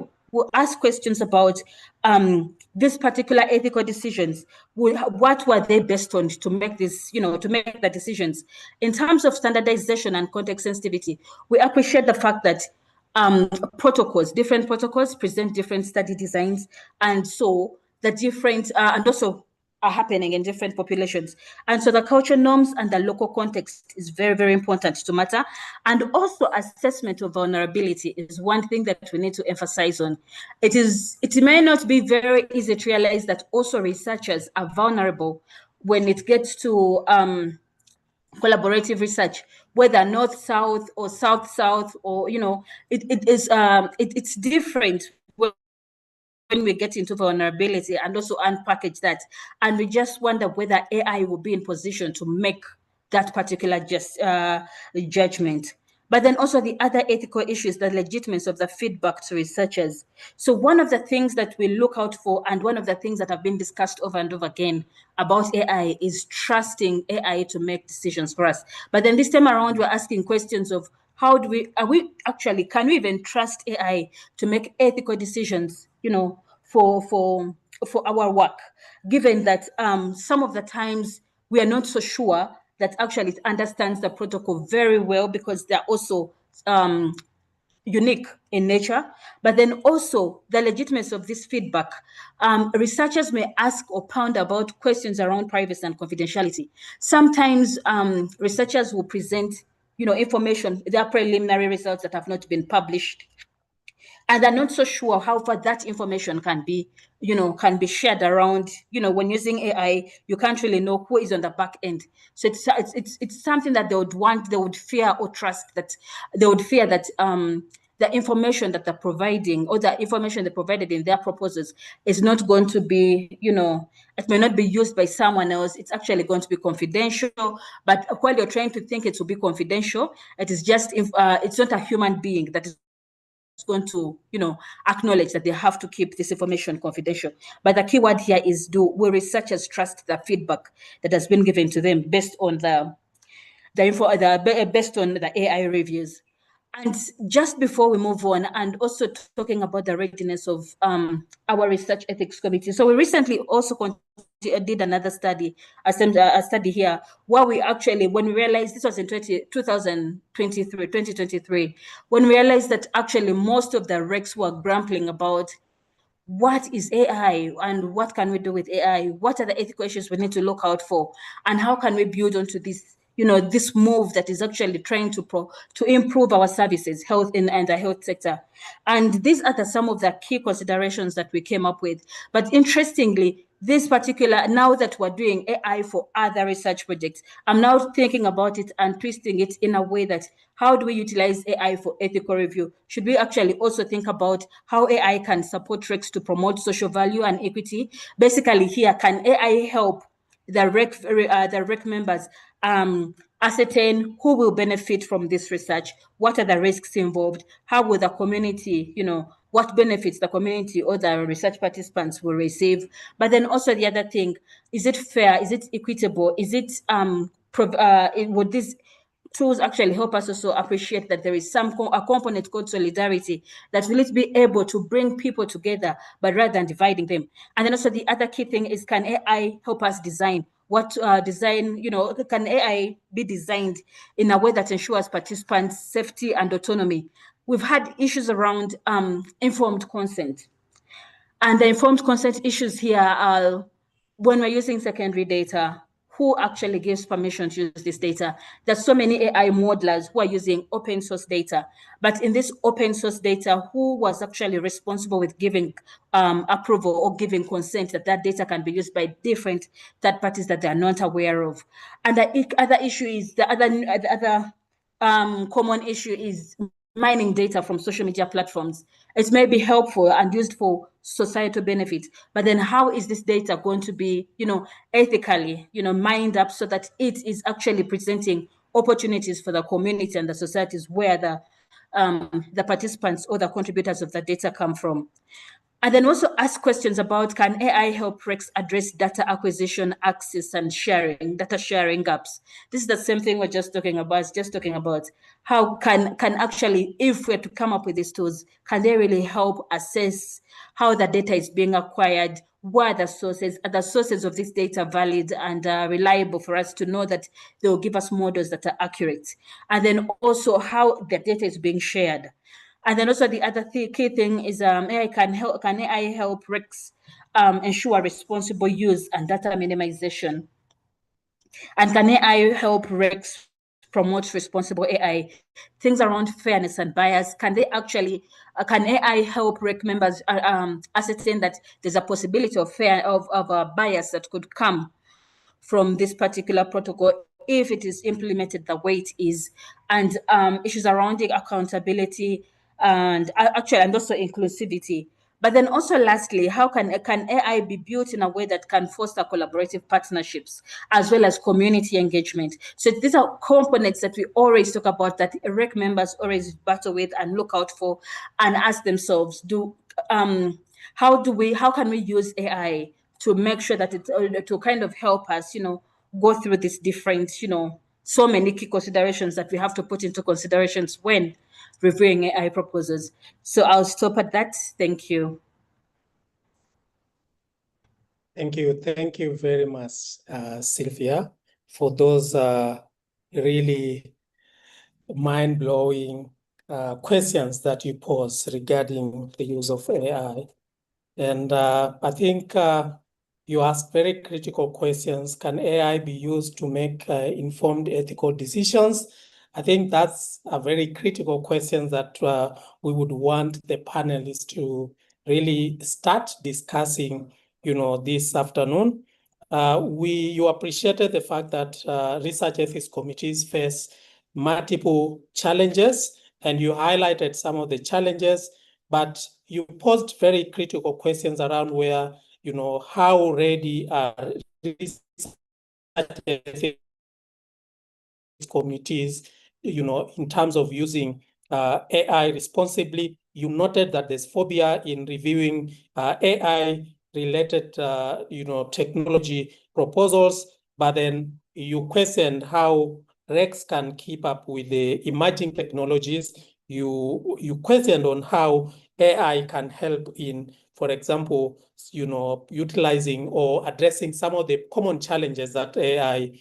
ask questions about these particular ethical decisions. What were they based on to make this, to make the decisions? In terms of standardization and context sensitivity, we appreciate the fact that different protocols present different study designs, and so the different and also are happening in different populations. And so the culture norms and the local context is very, very important to matter. And also assessment of vulnerability is one thing that we need to emphasize on. It may not be very easy to realize that also researchers are vulnerable when it gets to collaborative research, whether north-south or south-south, or it's different when we get into vulnerability and also unpackage that. And we just wonder whether AI will be in position to make that particular judgment. But then also the other ethical issues, the legitimacy of the feedback to researchers. So one of the things that we look out for, and one of the things that have been discussed over and over again about AI, is trusting AI to make decisions for us. But then this time around, we're asking questions of can we even trust AI to make ethical decisions, for our work, given that some of the times we are not so sure that actually it understands the protocol very well, because they're also unique in nature. But then also the legitimacy of this feedback. Researchers may ask or ponder about questions around privacy and confidentiality. Sometimes researchers will present information, their preliminary results that have not been published, and they're not so sure how far that information can be shared around. When using AI, you can't really know who is on the back end. So it's something that they would fear or trust, that they would fear that the information that they're providing, or the information they provided in their proposals, is not going to be, it may not be used by someone else. It's actually going to be confidential. But while you're trying to think it will be confidential, it is just, it's not a human being that is going to acknowledge that they have to keep this information confidential. But the key word here is, will researchers trust the feedback that has been given to them based on based on the AI reviews? And just before we move on, and also talking about the readiness of our research ethics committee. So we recently also did another study, a study here, where we actually, when we realized, this was in 2023, when we realized that actually most of the recs were grappling about what is AI and what can we do with AI? What are the ethical issues we need to look out for? And how can we build onto this, this move that is actually trying to improve our services, health and the health sector? And these are some of the key considerations that we came up with. But interestingly, this particular, now that we're doing AI for other research projects, I'm now thinking about it and twisting it in a way that, how do we utilize AI for ethical review? Should we actually also think about how AI can support RECs to promote social value and equity? Basically here, can AI help the REC members ascertain who will benefit from this research? What are the risks involved? How will the community, what benefits the community or the research participants will receive? But then also the other thing, is it fair? Is it equitable? Is it, would these tools actually help us also appreciate that there is a component called solidarity that will be able to bring people together, but rather than dividing them? And then also the other key thing is, can AI help us design? Can AI be designed in a way that ensures participants' safety and autonomy? We've had issues around informed consent. And the informed consent issues here are, when we're using secondary data, who actually gives permission to use this data. There's so many AI modelers who are using open source data, but in this open source data, who was actually responsible with giving approval or giving consent that that data can be used by different third parties that they are not aware of. And the other issue is the other common issue is mining data from social media platforms. It may be helpful and used for societal benefit, but then how is this data going to be, ethically, mined up so that it is actually presenting opportunities for the community and the societies where the participants or the contributors of the data come from? And then also ask questions about, can AI help RECs address data acquisition, access, and sharing, data sharing gaps? This is the same thing we're just talking about, how can actually, if we're to come up with these tools, can they really help assess how the data is being acquired? What are the sources of this data valid and reliable for us to know that they will give us models that are accurate? And then also how the data is being shared. And then also the other key thing is can AI help RECs ensure responsible use and data minimization? And can AI help RECs promote responsible AI? Things around fairness and bias, can AI help REC members ascertain that there's a possibility of a bias that could come from this particular protocol if it is implemented the way it is? And issues around the accountability and also inclusivity. But then also lastly, how can AI be built in a way that can foster collaborative partnerships as well as community engagement? So these are components that we always talk about, that REC members always battle with and look out for and ask themselves, how can we use AI to make sure that it to kind of help us, go through these different, so many key considerations that we have to put into considerations when reviewing AI proposals. So I'll stop at that. Thank you. Thank you. Thank you very much, Sylvia, for those really mind-blowing questions that you posed regarding the use of AI. And I think you asked very critical questions. Can AI be used to make informed ethical decisions? I think that's a very critical question that we would want the panelists to really start discussing, this afternoon. You appreciated the fact that research ethics committees face multiple challenges, and you highlighted some of the challenges, but you posed very critical questions around where, how ready are research ethics committees, in terms of using AI responsibly. You noted that there's phobia in reviewing AI-related, technology proposals, but then you questioned how RECs can keep up with the emerging technologies. You questioned on how AI can help in, for example, utilizing or addressing some of the common challenges that AI,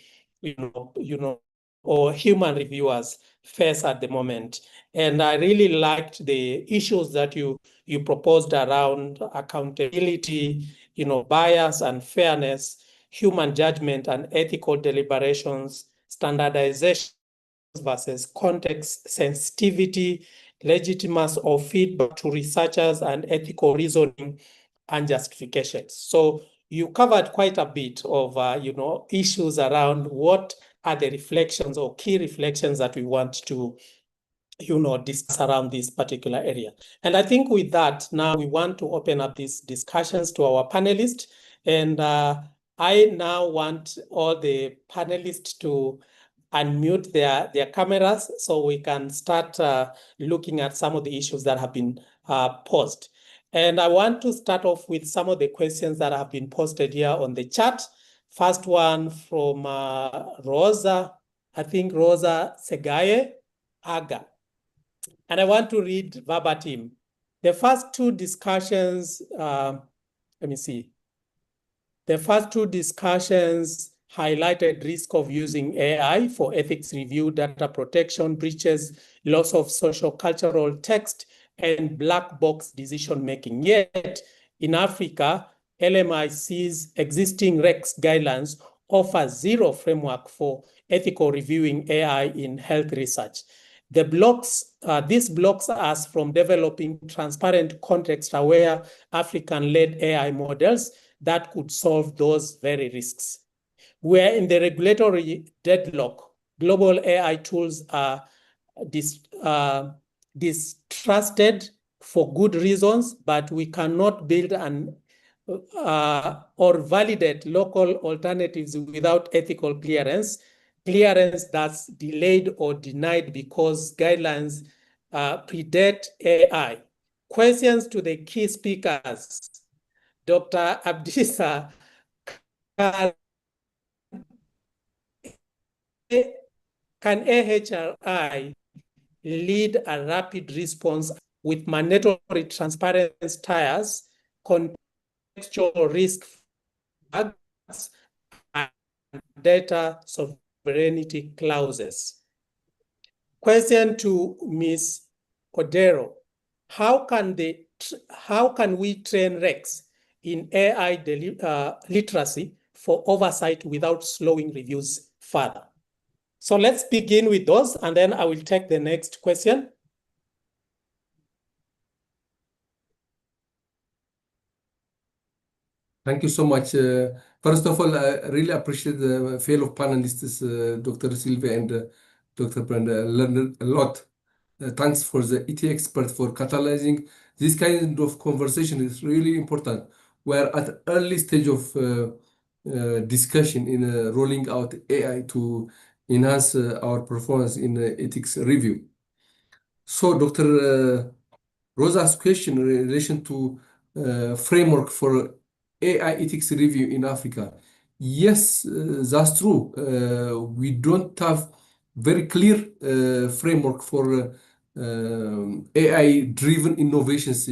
or human reviewers face at the moment. And I really liked the issues that you proposed around accountability, bias and fairness, human judgment and ethical deliberations, standardization versus context sensitivity, legitimacy of feedback to researchers, and ethical reasoning and justifications. So you covered quite a bit of, issues around what are the reflections or key reflections that we want to, discuss around this particular area. And I think with that, now we want to open up these discussions to our panelists. And I now want all the panelists to unmute their cameras so we can start looking at some of the issues that have been posed. And I want to start off with some of the questions that have been posted here on the chat. First one from Rosa, I think Rosa Segaye Aga. And I want to read verbatim. The first two discussions, let me see. The first two discussions highlighted risk of using AI for ethics review, data protection, breaches, loss of social cultural text, and black box decision-making. Yet, in Africa, LMIC's existing RECs guidelines offers zero framework for ethical reviewing AI in health research. This blocks us from developing transparent, context-aware, African-led AI models that could solve those very risks. Where in the regulatory deadlock, global AI tools are distrusted for good reasons, but we cannot build or validate local alternatives without ethical clearance that's delayed or denied because guidelines predate AI. Questions to the key speakers. Dr. Abdissa, can AHRI lead a rapid response with mandatory transparency tiers, contextual risk flags, and data sovereignty clauses? Question to Ms. Odero. How can we train REX in AI literacy for oversight without slowing reviews further? So let's begin with those, and then I will take the next question. Thank you so much. First of all, I really appreciate the fellow panelists, Dr. Silva and Dr. Brenda. I learned a lot. Thanks for the ET expert for catalyzing this kind of conversation. Is really important. We're at early stage of discussion in rolling out AI to enhance our performance in ethics review. So Dr. Rosa's question in relation to framework for AI ethics review in Africa. Yes, that's true. We don't have very clear framework for AI-driven innovations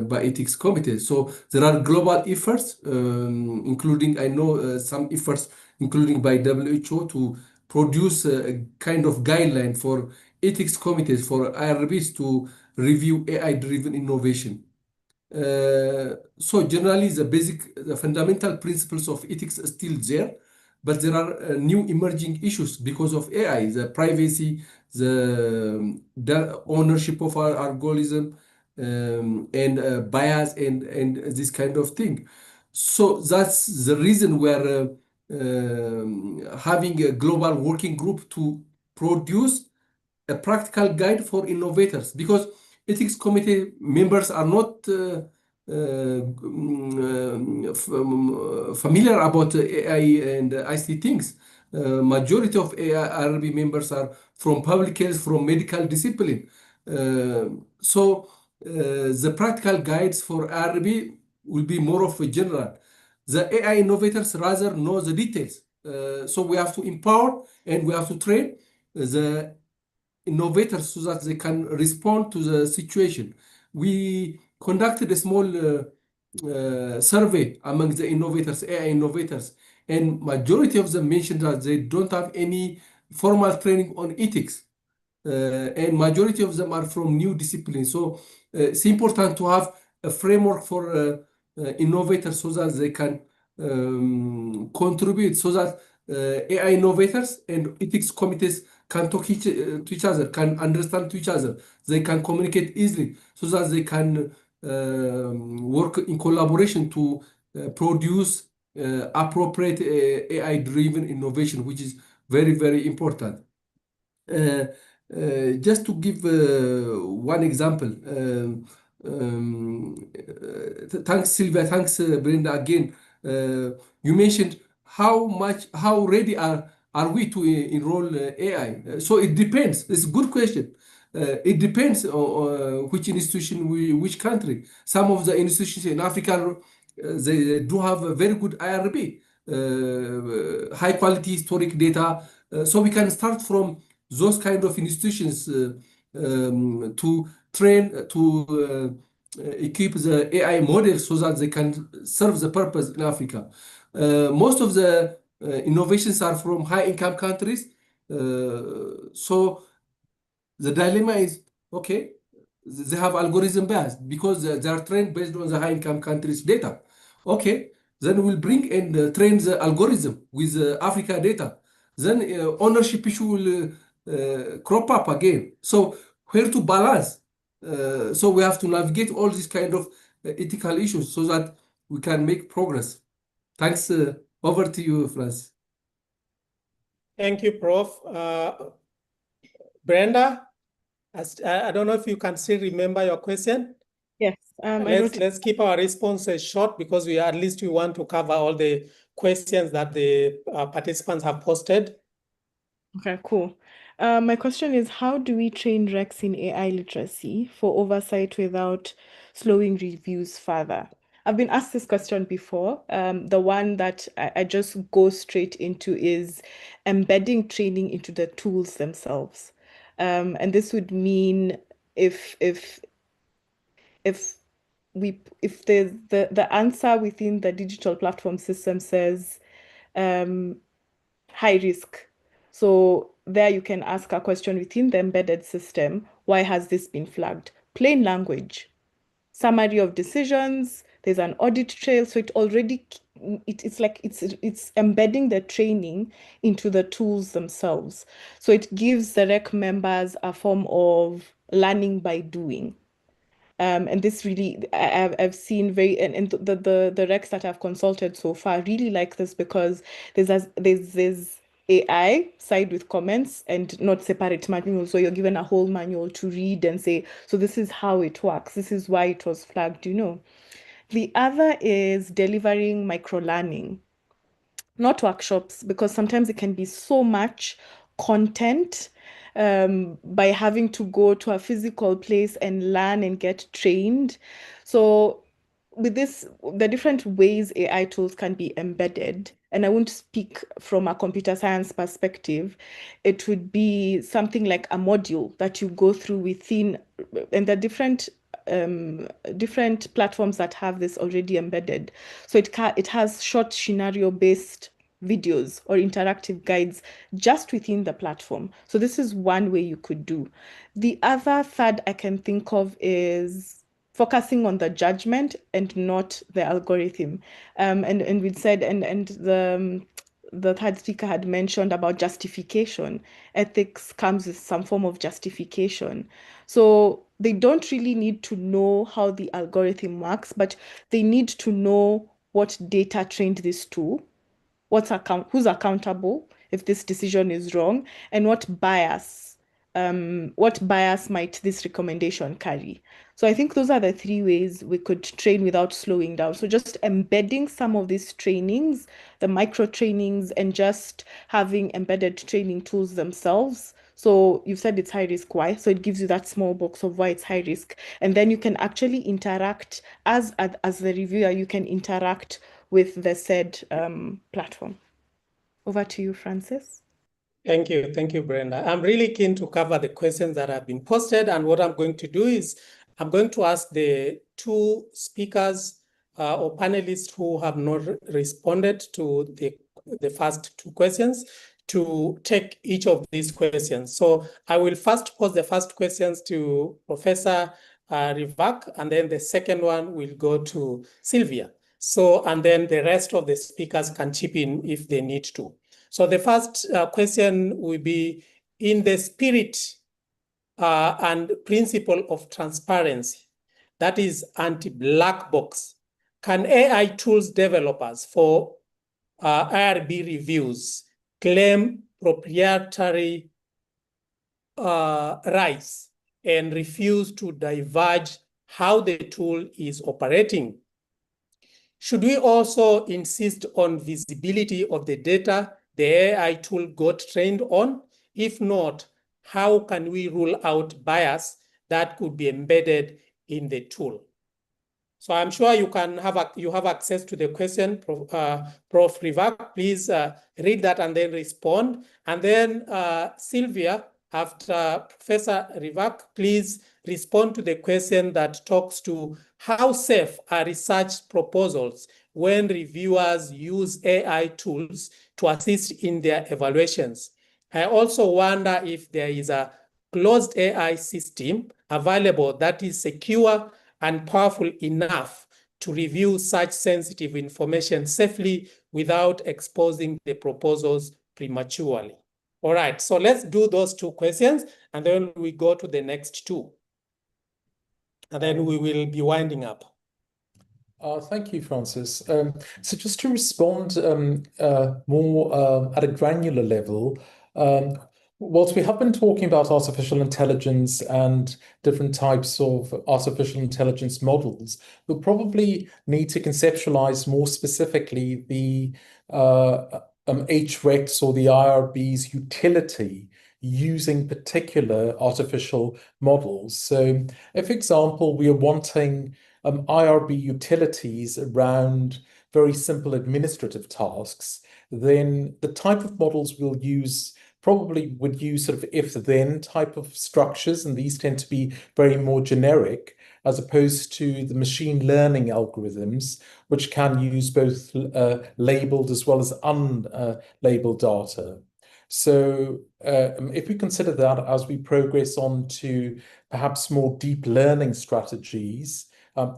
by ethics committees. So there are global efforts, including, I know some efforts, including by WHO to produce a kind of guideline for ethics committees for IRBs to review AI-driven innovation. So generally, the fundamental principles of ethics are still there, but there are new emerging issues because of AI, the privacy, the ownership of our algorithm, and bias and this kind of thing. So that's the reason we're having a global working group to produce a practical guide for innovators, because ethics committee members are not familiar about AI and ICT things. Majority of IRB members are from public health, from medical discipline. So the practical guides for IRB will be more of a general. The AI innovators rather know the details. So we have to empower and we have to train the innovators so that they can respond to the situation. We conducted a small survey among the innovators, AI innovators, and majority of them mentioned that they don't have any formal training on ethics. And majority of them are from new disciplines. So it's important to have a framework for innovators so that they can contribute, so that AI innovators and ethics committees can talk to each other, can understand to each other. They can communicate easily so that they can work in collaboration to produce appropriate AI-driven innovation, which is very, very important. Just to give one example, thanks Sylvia, thanks Brenda again. You mentioned how ready are we to enroll AI? So it depends. It's a good question. It depends on which institution, which country. Some of the institutions in Africa, they do have a very good IRB, high quality historic data. So we can start from those kind of institutions to train, to equip the AI models so that they can serve the purpose in Africa. Most of the innovations are from high-income countries. So the dilemma is, okay, they have algorithm bias because they are trained based on the high-income countries' data. Okay, Then we'll bring and train the algorithm with Africa data. Then ownership issue will crop up again. So where to balance? So we have to navigate all these kind of ethical issues so that we can make progress. Thanks. Over to you, Francis. Thank you, Prof. Brenda, I don't know if you can still remember your question. Yes, I wrote it. Let's keep our responses short because we want to cover all the questions that the participants have posted. Okay, cool. My question is, how do we train RECs in AI literacy for oversight without slowing reviews further? I've been asked this question before. The one that I just go straight into is embedding training into the tools themselves. And this would mean if the answer within the digital platform system says high risk. So there you can ask a question within the embedded system. Why has this been flagged? Plain language, summary of decisions, there's an audit trail. So it already, it's embedding the training into the tools themselves. So it gives the REC members a form of learning by doing. And this really, I've seen and the RECs that I've consulted so far really like this because there's AI side with comments and not separate manual. So you're given a whole manual to read and say, so this is how it works. This is why it was flagged, you know. The other is delivering micro-learning, not workshops, because sometimes it can be so much content by having to go to a physical place and learn and get trained. So with this, the different ways AI tools can be embedded, and I won't speak from a computer science perspective, it would be something like a module that you go through within, and the different platforms that have this already embedded. So it has short scenario-based videos or interactive guides just within the platform. So this is one way you could do. The third I can think of is focusing on the judgment and not the algorithm. And we said, and the third speaker had mentioned about justification. Ethics comes with some form of justification. So they don't really need to know how the algorithm works, but they need to know what data trained this tool, who's accountable if this decision is wrong, and what bias might this recommendation carry. So I think those are the three ways we could train without slowing down. So just embedding some of these trainings, the micro trainings, and just having embedded training tools themselves. So you've said it's high risk, why? So it gives you that small box of why it's high risk. And then you can actually interact as the reviewer, you can interact with the said platform. Over to you, Francis. Thank you, Brenda. I'm really keen to cover the questions that have been posted, and what I'm going to do is I'm going to ask the two speakers or panelists who have not responded to the first two questions to take each of these questions. So I will first pose the first questions to Professor Rivak, and then the second one will go to Sylvia. So, and then the rest of the speakers can chip in if they need to. So the first question will be, in the spirit and principle of transparency, that is anti-black box, can AI tools developers for IRB reviews claim proprietary rights and refuse to diverge how the tool is operating? Should we also insist on visibility of the data the AI tool got trained on? If not, how can we rule out bias that could be embedded in the tool? So I'm sure you have access to the question, Prof. Rivak. Please read that and then respond. And then Sylvia, after Professor Rivak, please respond to the question that talks to how safe are research proposals when reviewers use AI tools to assist in their evaluations. I also wonder if there is a closed AI system available that is secure and powerful enough to review such sensitive information safely without exposing the proposals prematurely? All right, so let's do those two questions and then we go to the next two. And then we will be winding up. Thank you, Francis. So just to respond more at a granular level, whilst we have been talking about artificial intelligence and different types of artificial intelligence models, we'll probably need to conceptualize more specifically the HREX or the IRB's utility using particular artificial models. So if, for example, we are wanting IRB utilities around very simple administrative tasks, then the type of models we'll use probably would use sort of if-then type of structures, and these tend to be very more generic, as opposed to the machine learning algorithms, which can use both labeled as well as unlabeled data. So if we consider that as we progress on to perhaps more deep learning strategies,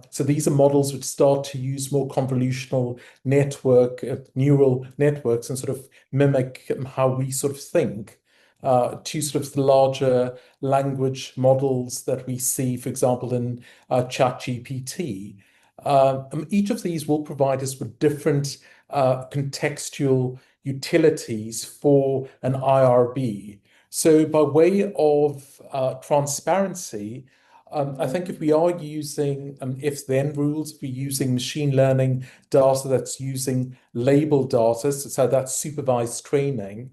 so these are models which start to use more convolutional neural networks and sort of mimic how we sort of think, to sort of the larger language models that we see, for example, in ChatGPT. Each of these will provide us with different contextual utilities for an IRB. So by way of transparency, I think if we are using if-then rules, if we're using machine learning data that's using labeled data, so that's supervised training,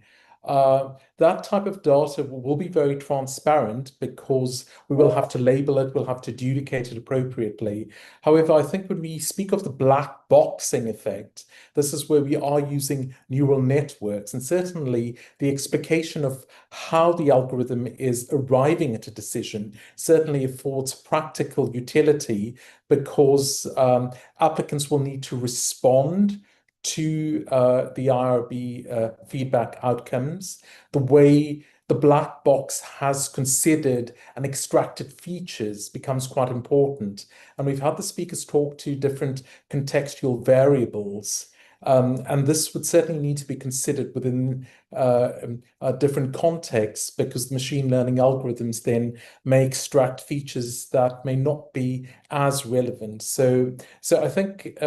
that type of data will be very transparent because we will have to label it, we'll have to adjudicate it appropriately. However, I think when we speak of the black boxing effect, this is where we are using neural networks, and certainly the explication of how the algorithm is arriving at a decision certainly affords practical utility, because applicants will need to respond to the IRB feedback outcomes. The way the black box has considered and extracted features becomes quite important. And we've had the speakers talk to different contextual variables. And this would certainly need to be considered within different contexts, because the machine learning algorithms then may extract features that may not be as relevant. So I think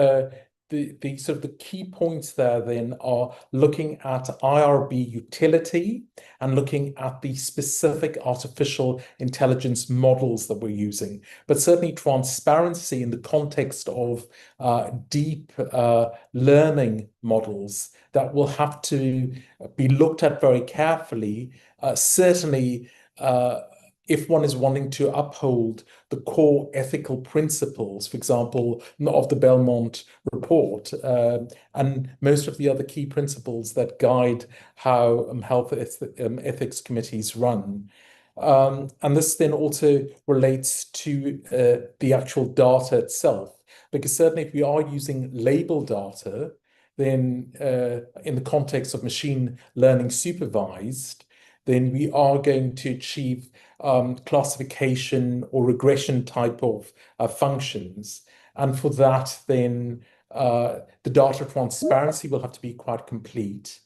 the sort of the key points there then are looking at IRB utility and looking at the specific artificial intelligence models that we're using, but certainly transparency in the context of deep learning models that will have to be looked at very carefully. Certainly, if one is wanting to uphold the core ethical principles, for example, of the Belmont Report, and most of the other key principles that guide how health ethics committees run. And this then also relates to the actual data itself, because certainly if we are using label data, then in the context of machine learning supervised, then we are going to achieve classification or regression type of functions. And for that, then the data transparency will have to be quite complete.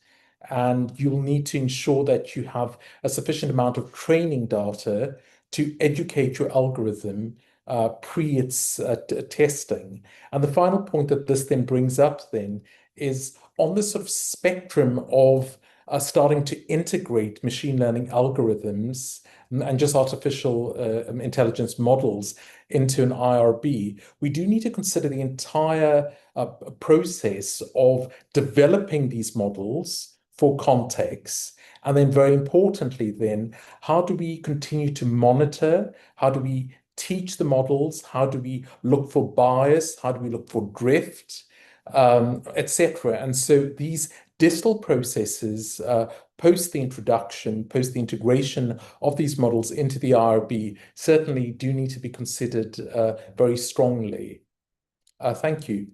And you'll need to ensure that you have a sufficient amount of training data to educate your algorithm pre its testing. And the final point that this then brings up then is on this sort of spectrum of starting to integrate machine learning algorithms and just artificial intelligence models into an IRB, we do need to consider the entire process of developing these models for context. And then very importantly then, how do we continue to monitor? How do we teach the models? How do we look for bias? How do we look for drift, etc.? And so these digital processes post the introduction, post the integration of these models into the IRB certainly do need to be considered very strongly. Thank you.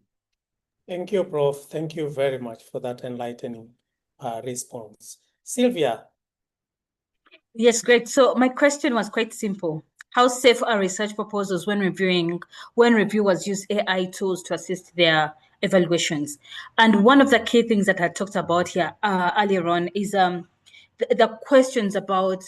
Thank you, Prof. Thank you very much for that enlightening response. Sylvia. Yes, great. So my question was quite simple. how safe are research proposals when reviewers use AI tools to assist their evaluations. And one of the key things that I talked about here earlier on is the questions about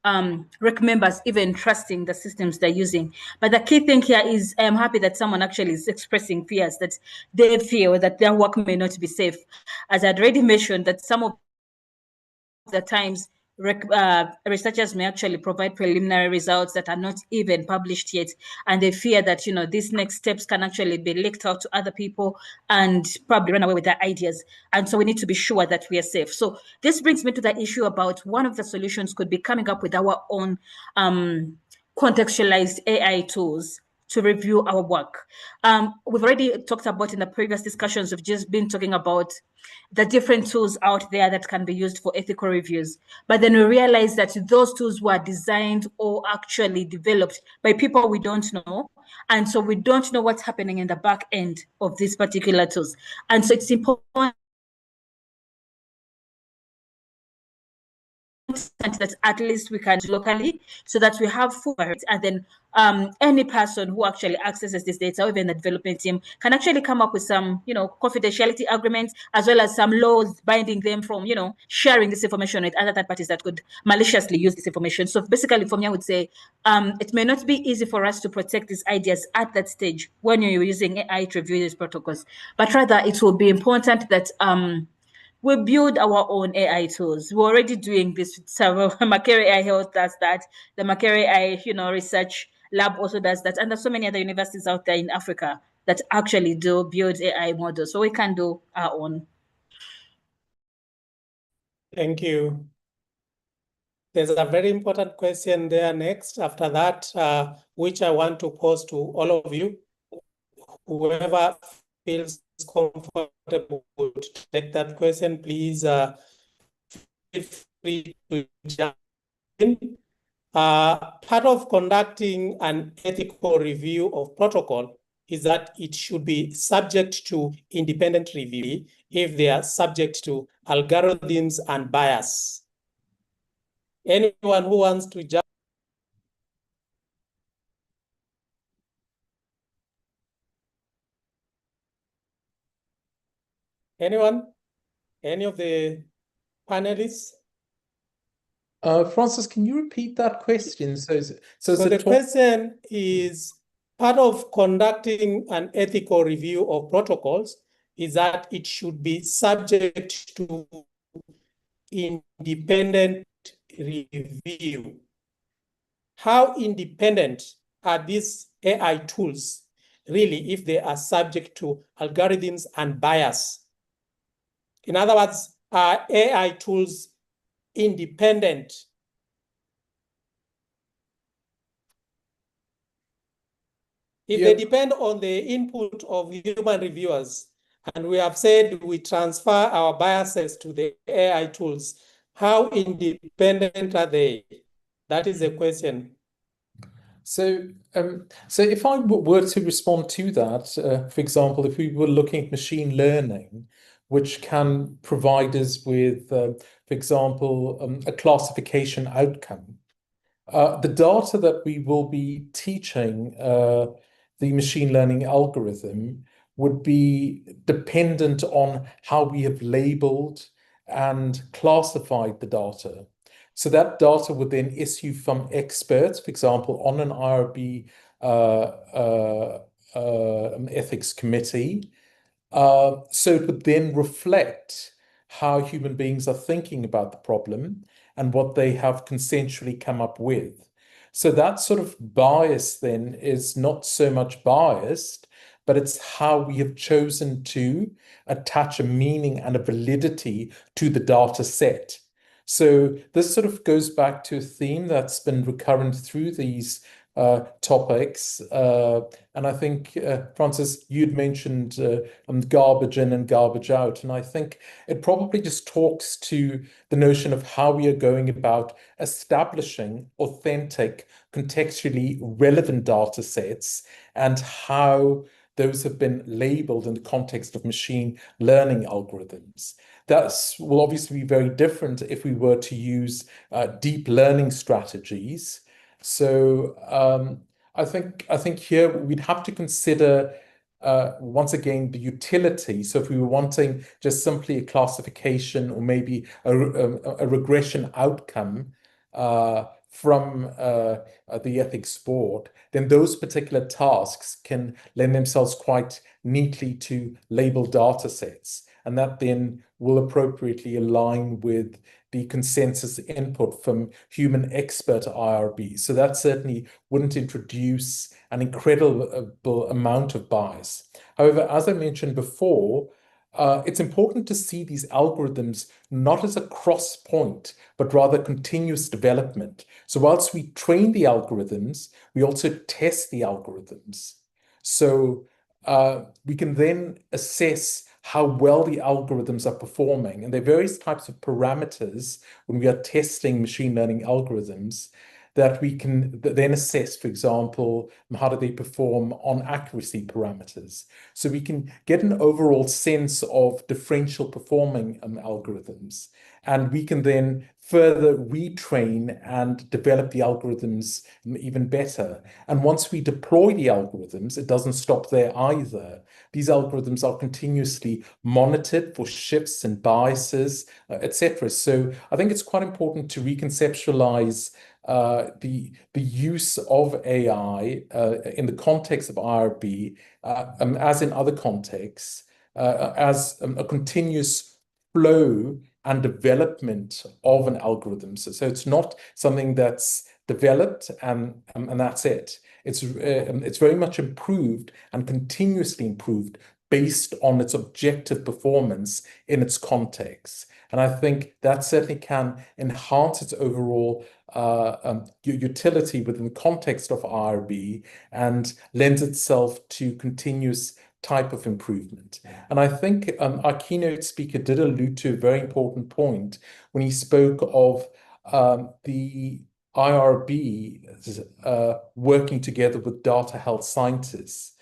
REC members even trusting the systems they're using. But the key thing here is I'm happy that someone actually is expressing fears that they feel that their work may not be safe. As I'd already mentioned, that some of the times researchers may actually provide preliminary results that are not even published yet, and they fear that these next steps can actually be leaked out to other people and probably run away with their ideas. And so we need to be sure that we are safe. So this brings me to the issue about one of the solutions could be coming up with our own contextualized AI tools to review our work. We've already talked about in the previous discussions, we've just been talking about the different tools out there that can be used for ethical reviews. But then we realized that those tools were designed or actually developed by people we don't know. And so we don't know what's happening in the back end of these particular tools. And so it's important that at least we can do locally, so that we have full, and then any person who actually accesses this data, or even the development team, can actually come up with some confidentiality agreements, as well as some laws binding them from sharing this information with other third parties that could maliciously use this information. So basically, for me, I would say it may not be easy for us to protect these ideas at that stage when you're using AI to review these protocols, but rather it will be important that we build our own AI tools. We're already doing this with several. Makere AI Health does that. The Makere AI, Research Lab also does that. And there's so many other universities out there in Africa that actually do build AI models. So we can do our own. Thank you. There's a very important question there next after that, which I want to pose to all of you. Whoever feels comfortable to take that question, please feel free to jump in. Part of conducting an ethical review of protocol is that it should be subject to independent review if they are subject to algorithms and bias. Anyone who wants to jump? Anyone? Any of the panelists? Francis, can you repeat that question? So the question is, part of conducting an ethical review of protocols is that it should be subject to independent review. How independent are these AI tools really if they are subject to algorithms and bias? In other words, are AI tools independent? If they depend on the input of human reviewers, and we have said we transfer our biases to the AI tools, how independent are they? That is the question. So if I were to respond to that, for example, if we were looking at machine learning, which can provide us with, for example, a classification outcome, the data that we will be teaching the machine learning algorithm would be dependent on how we have labeled and classified the data. So that data would then issue from experts, for example, on an IRB ethics committee. So it would then reflect how human beings are thinking about the problem and what they have consensually come up with. So that sort of bias then is not so much biased, but it's how we have chosen to attach a meaning and a validity to the data set. So this sort of goes back to a theme that's been recurrent through these topics. And I think, Francis, you'd mentioned garbage in and garbage out. And I think it probably just talks to the notion of how we are going about establishing authentic, contextually relevant data sets and how those have been labeled in the context of machine learning algorithms. That will obviously be very different if we were to use deep learning strategies. So I think here we'd have to consider once again the utility. So if we were wanting just simply a classification or maybe a regression outcome from the ethics board, then those particular tasks can lend themselves quite neatly to label data sets, and that then will appropriately align with the consensus input from human expert IRBs. So that certainly wouldn't introduce an incredible amount of bias. However, as I mentioned before, it's important to see these algorithms not as a cross point, but rather continuous development. So whilst we train the algorithms, we also test the algorithms. So we can then assess how well the algorithms are performing. And there are various types of parameters when we are testing machine learning algorithms that we can then assess, for example, how do they perform on accuracy parameters. So we can get an overall sense of differential performing algorithms. And we can then further retrain and develop the algorithms even better. And once we deploy the algorithms, it doesn't stop there either. These algorithms are continuously monitored for shifts and biases, etc. So I think it's quite important to reconceptualize the use of AI in the context of IRB, as in other contexts, as a continuous flow and development of an algorithm. So it's not something that's developed and that's it. It's very much improved and continuously improved based on its objective performance in its context. And I think that certainly can enhance its overall utility within the context of IRB and lends itself to continuous type of improvement. And I think our keynote speaker did allude to a very important point when he spoke of the IRB working together with data health scientists.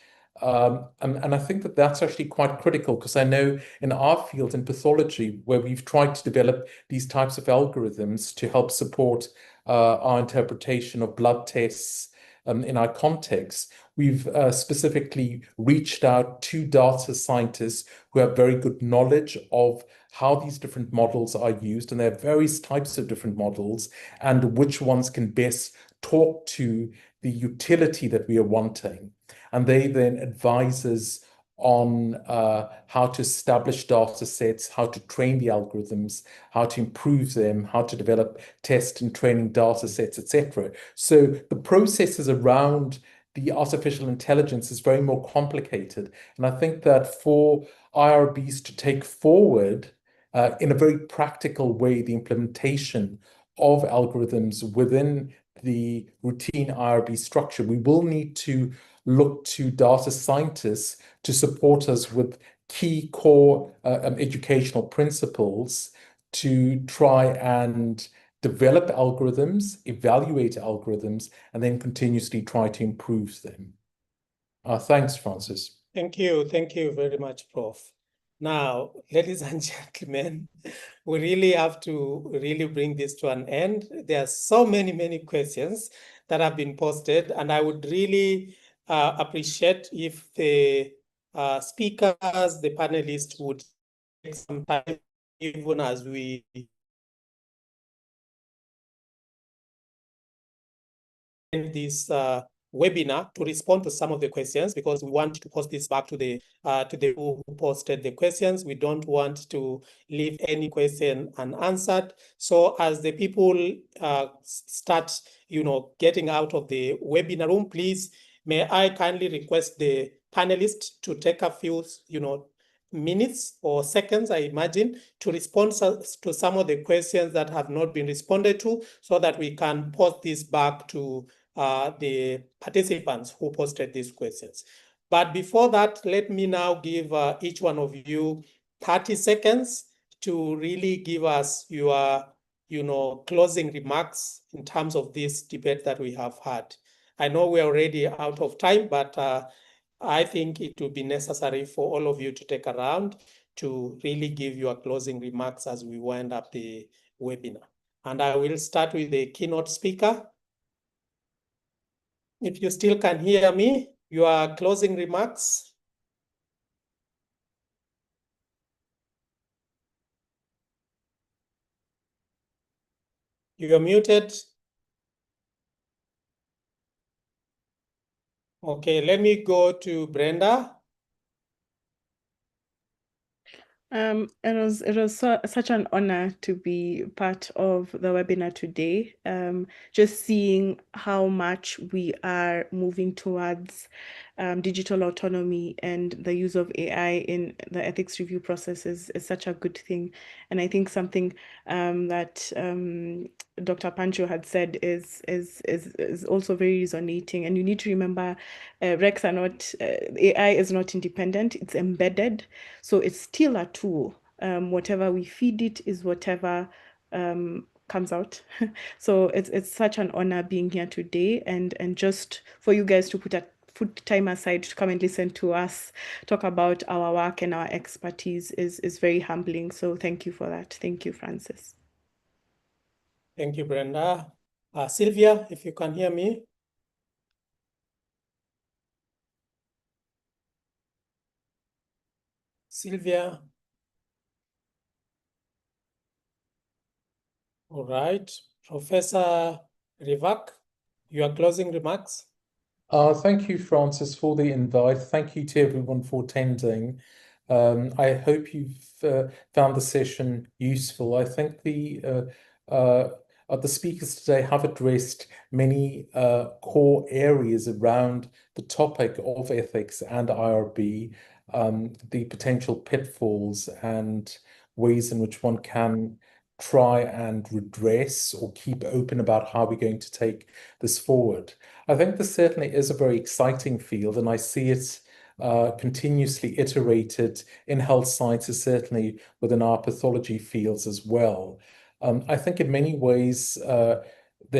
And I think that that's actually quite critical, because I know in our field in pathology, where we've tried to develop these types of algorithms to help support our interpretation of blood tests in our context, we've specifically reached out to data scientists who have very good knowledge of how these different models are used, and there are various types of different models, and which ones can best talk to the utility that we are wanting. And they then advise us on how to establish data sets, how to train the algorithms, how to improve them, how to develop test and training data sets, etc. So the processes around the artificial intelligence is very more complicated. And I think that for IRBs to take forward in a very practical way the implementation of algorithms within the routine IRB structure, we will need to look to data scientists to support us with key core educational principles to try and develop algorithms, evaluate algorithms, and then continuously try to improve them. Thanks, Francis. Thank you very much, Prof. Now, ladies and gentlemen, we really have to really bring this to an end. There are so many questions that have been posted, and I would really appreciate if the speakers, the panelists would take some time, even as we end this webinar, to respond to some of the questions, because we want to post this back to the who posted the questions. We don't want to leave any question unanswered. So as the people start, getting out of the webinar room, please, may I kindly request the panelists to take a few, minutes or seconds, I imagine, to respond to some of the questions that have not been responded to, so that we can post this back to the participants who posted these questions. But before that, let me now give each one of you 30 seconds to really give us your, closing remarks in terms of this debate that we have had. I know we're already out of time, but I think it will be necessary for all of you to take a round to really give your closing remarks as we wind up the webinar. And I will start with the keynote speaker. if you still can hear me, your closing remarks. You're muted. Okay, let me go to Brenda. It was such an honor to be part of the webinar today. Just seeing how much we are moving towards digital autonomy and the use of AI in the ethics review process is such a good thing. And I think something that Dr. Pancho had said is also very resonating. And you need to remember, RECs are not, AI is not independent, it's embedded. So it's still a tool. Whatever we feed it is whatever comes out. So it's such an honor being here today, and just for you guys to put time aside to come and listen to us talk about our work and our expertise is very humbling. So thank you for that. Thank you, Francis. Thank you, Brenda. Sylvia, if you can hear me. Sylvia. All right. Professor Rivak, your closing remarks. Thank you, Francis, for the invite. Thank you to everyone for attending. I hope you've found the session useful. I think the speakers today have addressed many core areas around the topic of ethics and IRB, the potential pitfalls and ways in which one can try and redress or keep open about how we're going to take this forward. I think this certainly is a very exciting field, and I see it continuously iterated in health sciences, certainly within our pathology fields as well. I think in many ways, there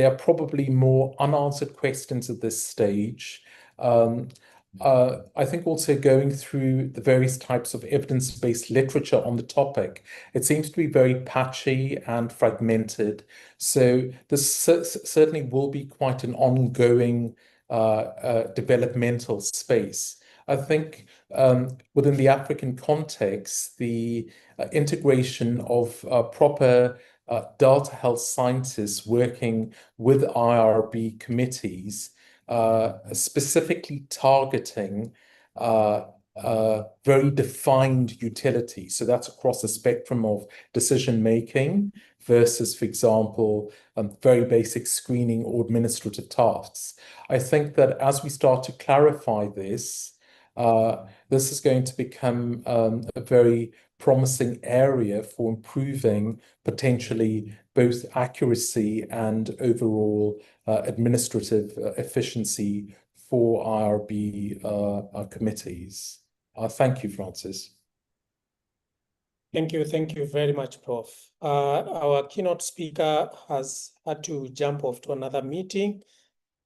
are probably more unanswered questions at this stage. I think also going through the various types of evidence-based literature on the topic, it seems to be very patchy and fragmented. So this certainly will be quite an ongoing developmental space. I think within the African context, the integration of proper Delta Health scientists working with IRB committees, specifically targeting very defined utility. So that's across the spectrum of decision making versus, for example, very basic screening or administrative tasks. I think that as we start to clarify this, this is going to become a very promising area for improving potentially both accuracy and overall administrative efficiency for IRB committees. Thank you, Francis. Thank you very much, Prof. Our keynote speaker has had to jump off to another meeting.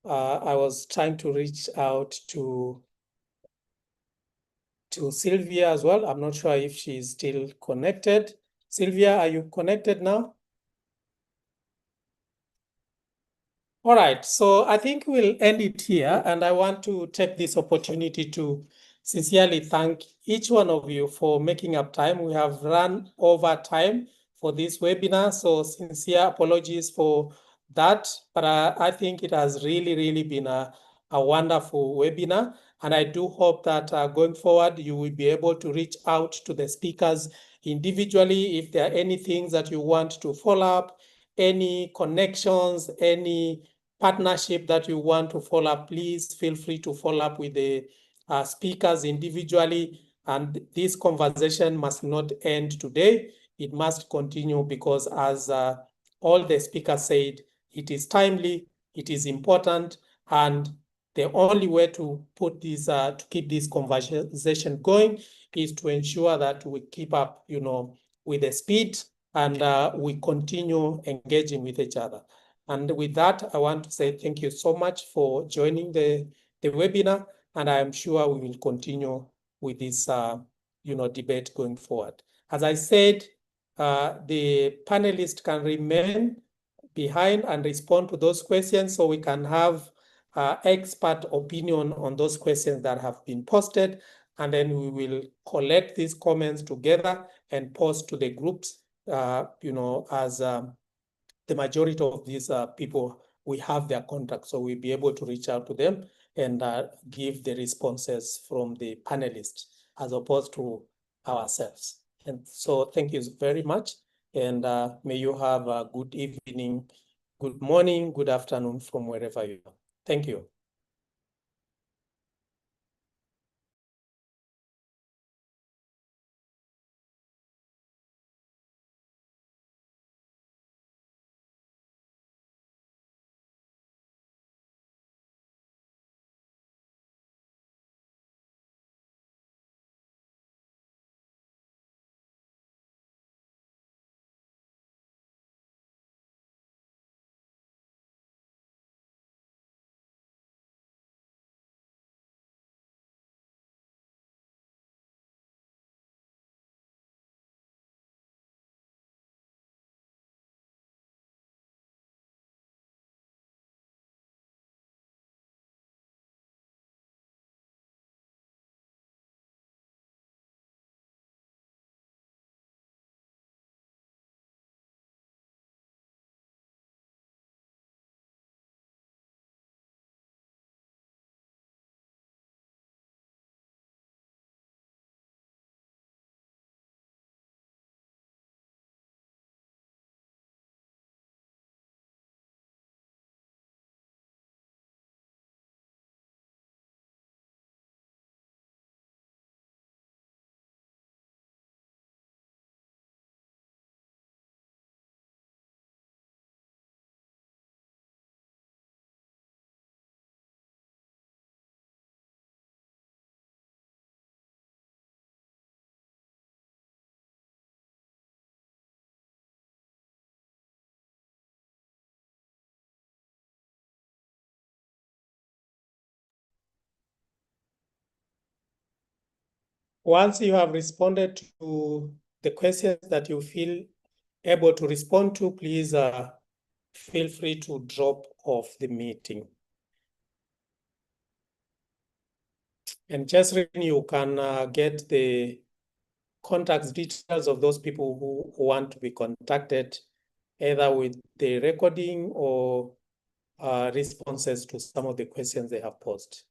I was trying to reach out to Sylvia as well. I'm not sure if she's still connected. Sylvia, are you connected now? All right, so I think we'll end it here, and I want to take this opportunity to sincerely thank each one of you for making up time. We have run over time for this webinar, so sincere apologies for that, but I think it has really been a wonderful webinar. And I do hope that going forward, you will be able to reach out to the speakers individually if there are any things that you want to follow up, any connections, any partnership that you want to follow up, please feel free to follow up with the speakers individually. And this conversation must not end today. It must continue because, as all the speakers said, it is timely, it is important, and the only way to put this, to keep this conversation going is to ensure that we keep up, with the speed and we continue engaging with each other. And with that, I want to say thank you so much for joining the webinar, and I am sure we will continue with this, debate going forward. As I said, the panelists can remain behind and respond to those questions so we can have expert opinion on those questions that have been posted, and then we will collect these comments together and post to the groups, as the majority of these people, we have their contact, so we'll be able to reach out to them and give the responses from the panelists as opposed to ourselves. And so thank you very much, and may you have a good evening, good morning, good afternoon from wherever you are. Thank you. Once you have responded to the questions that you feel able to respond to, please feel free to drop off the meeting. And just you can get the contact details of those people who want to be contacted, either with the recording or responses to some of the questions they have posed.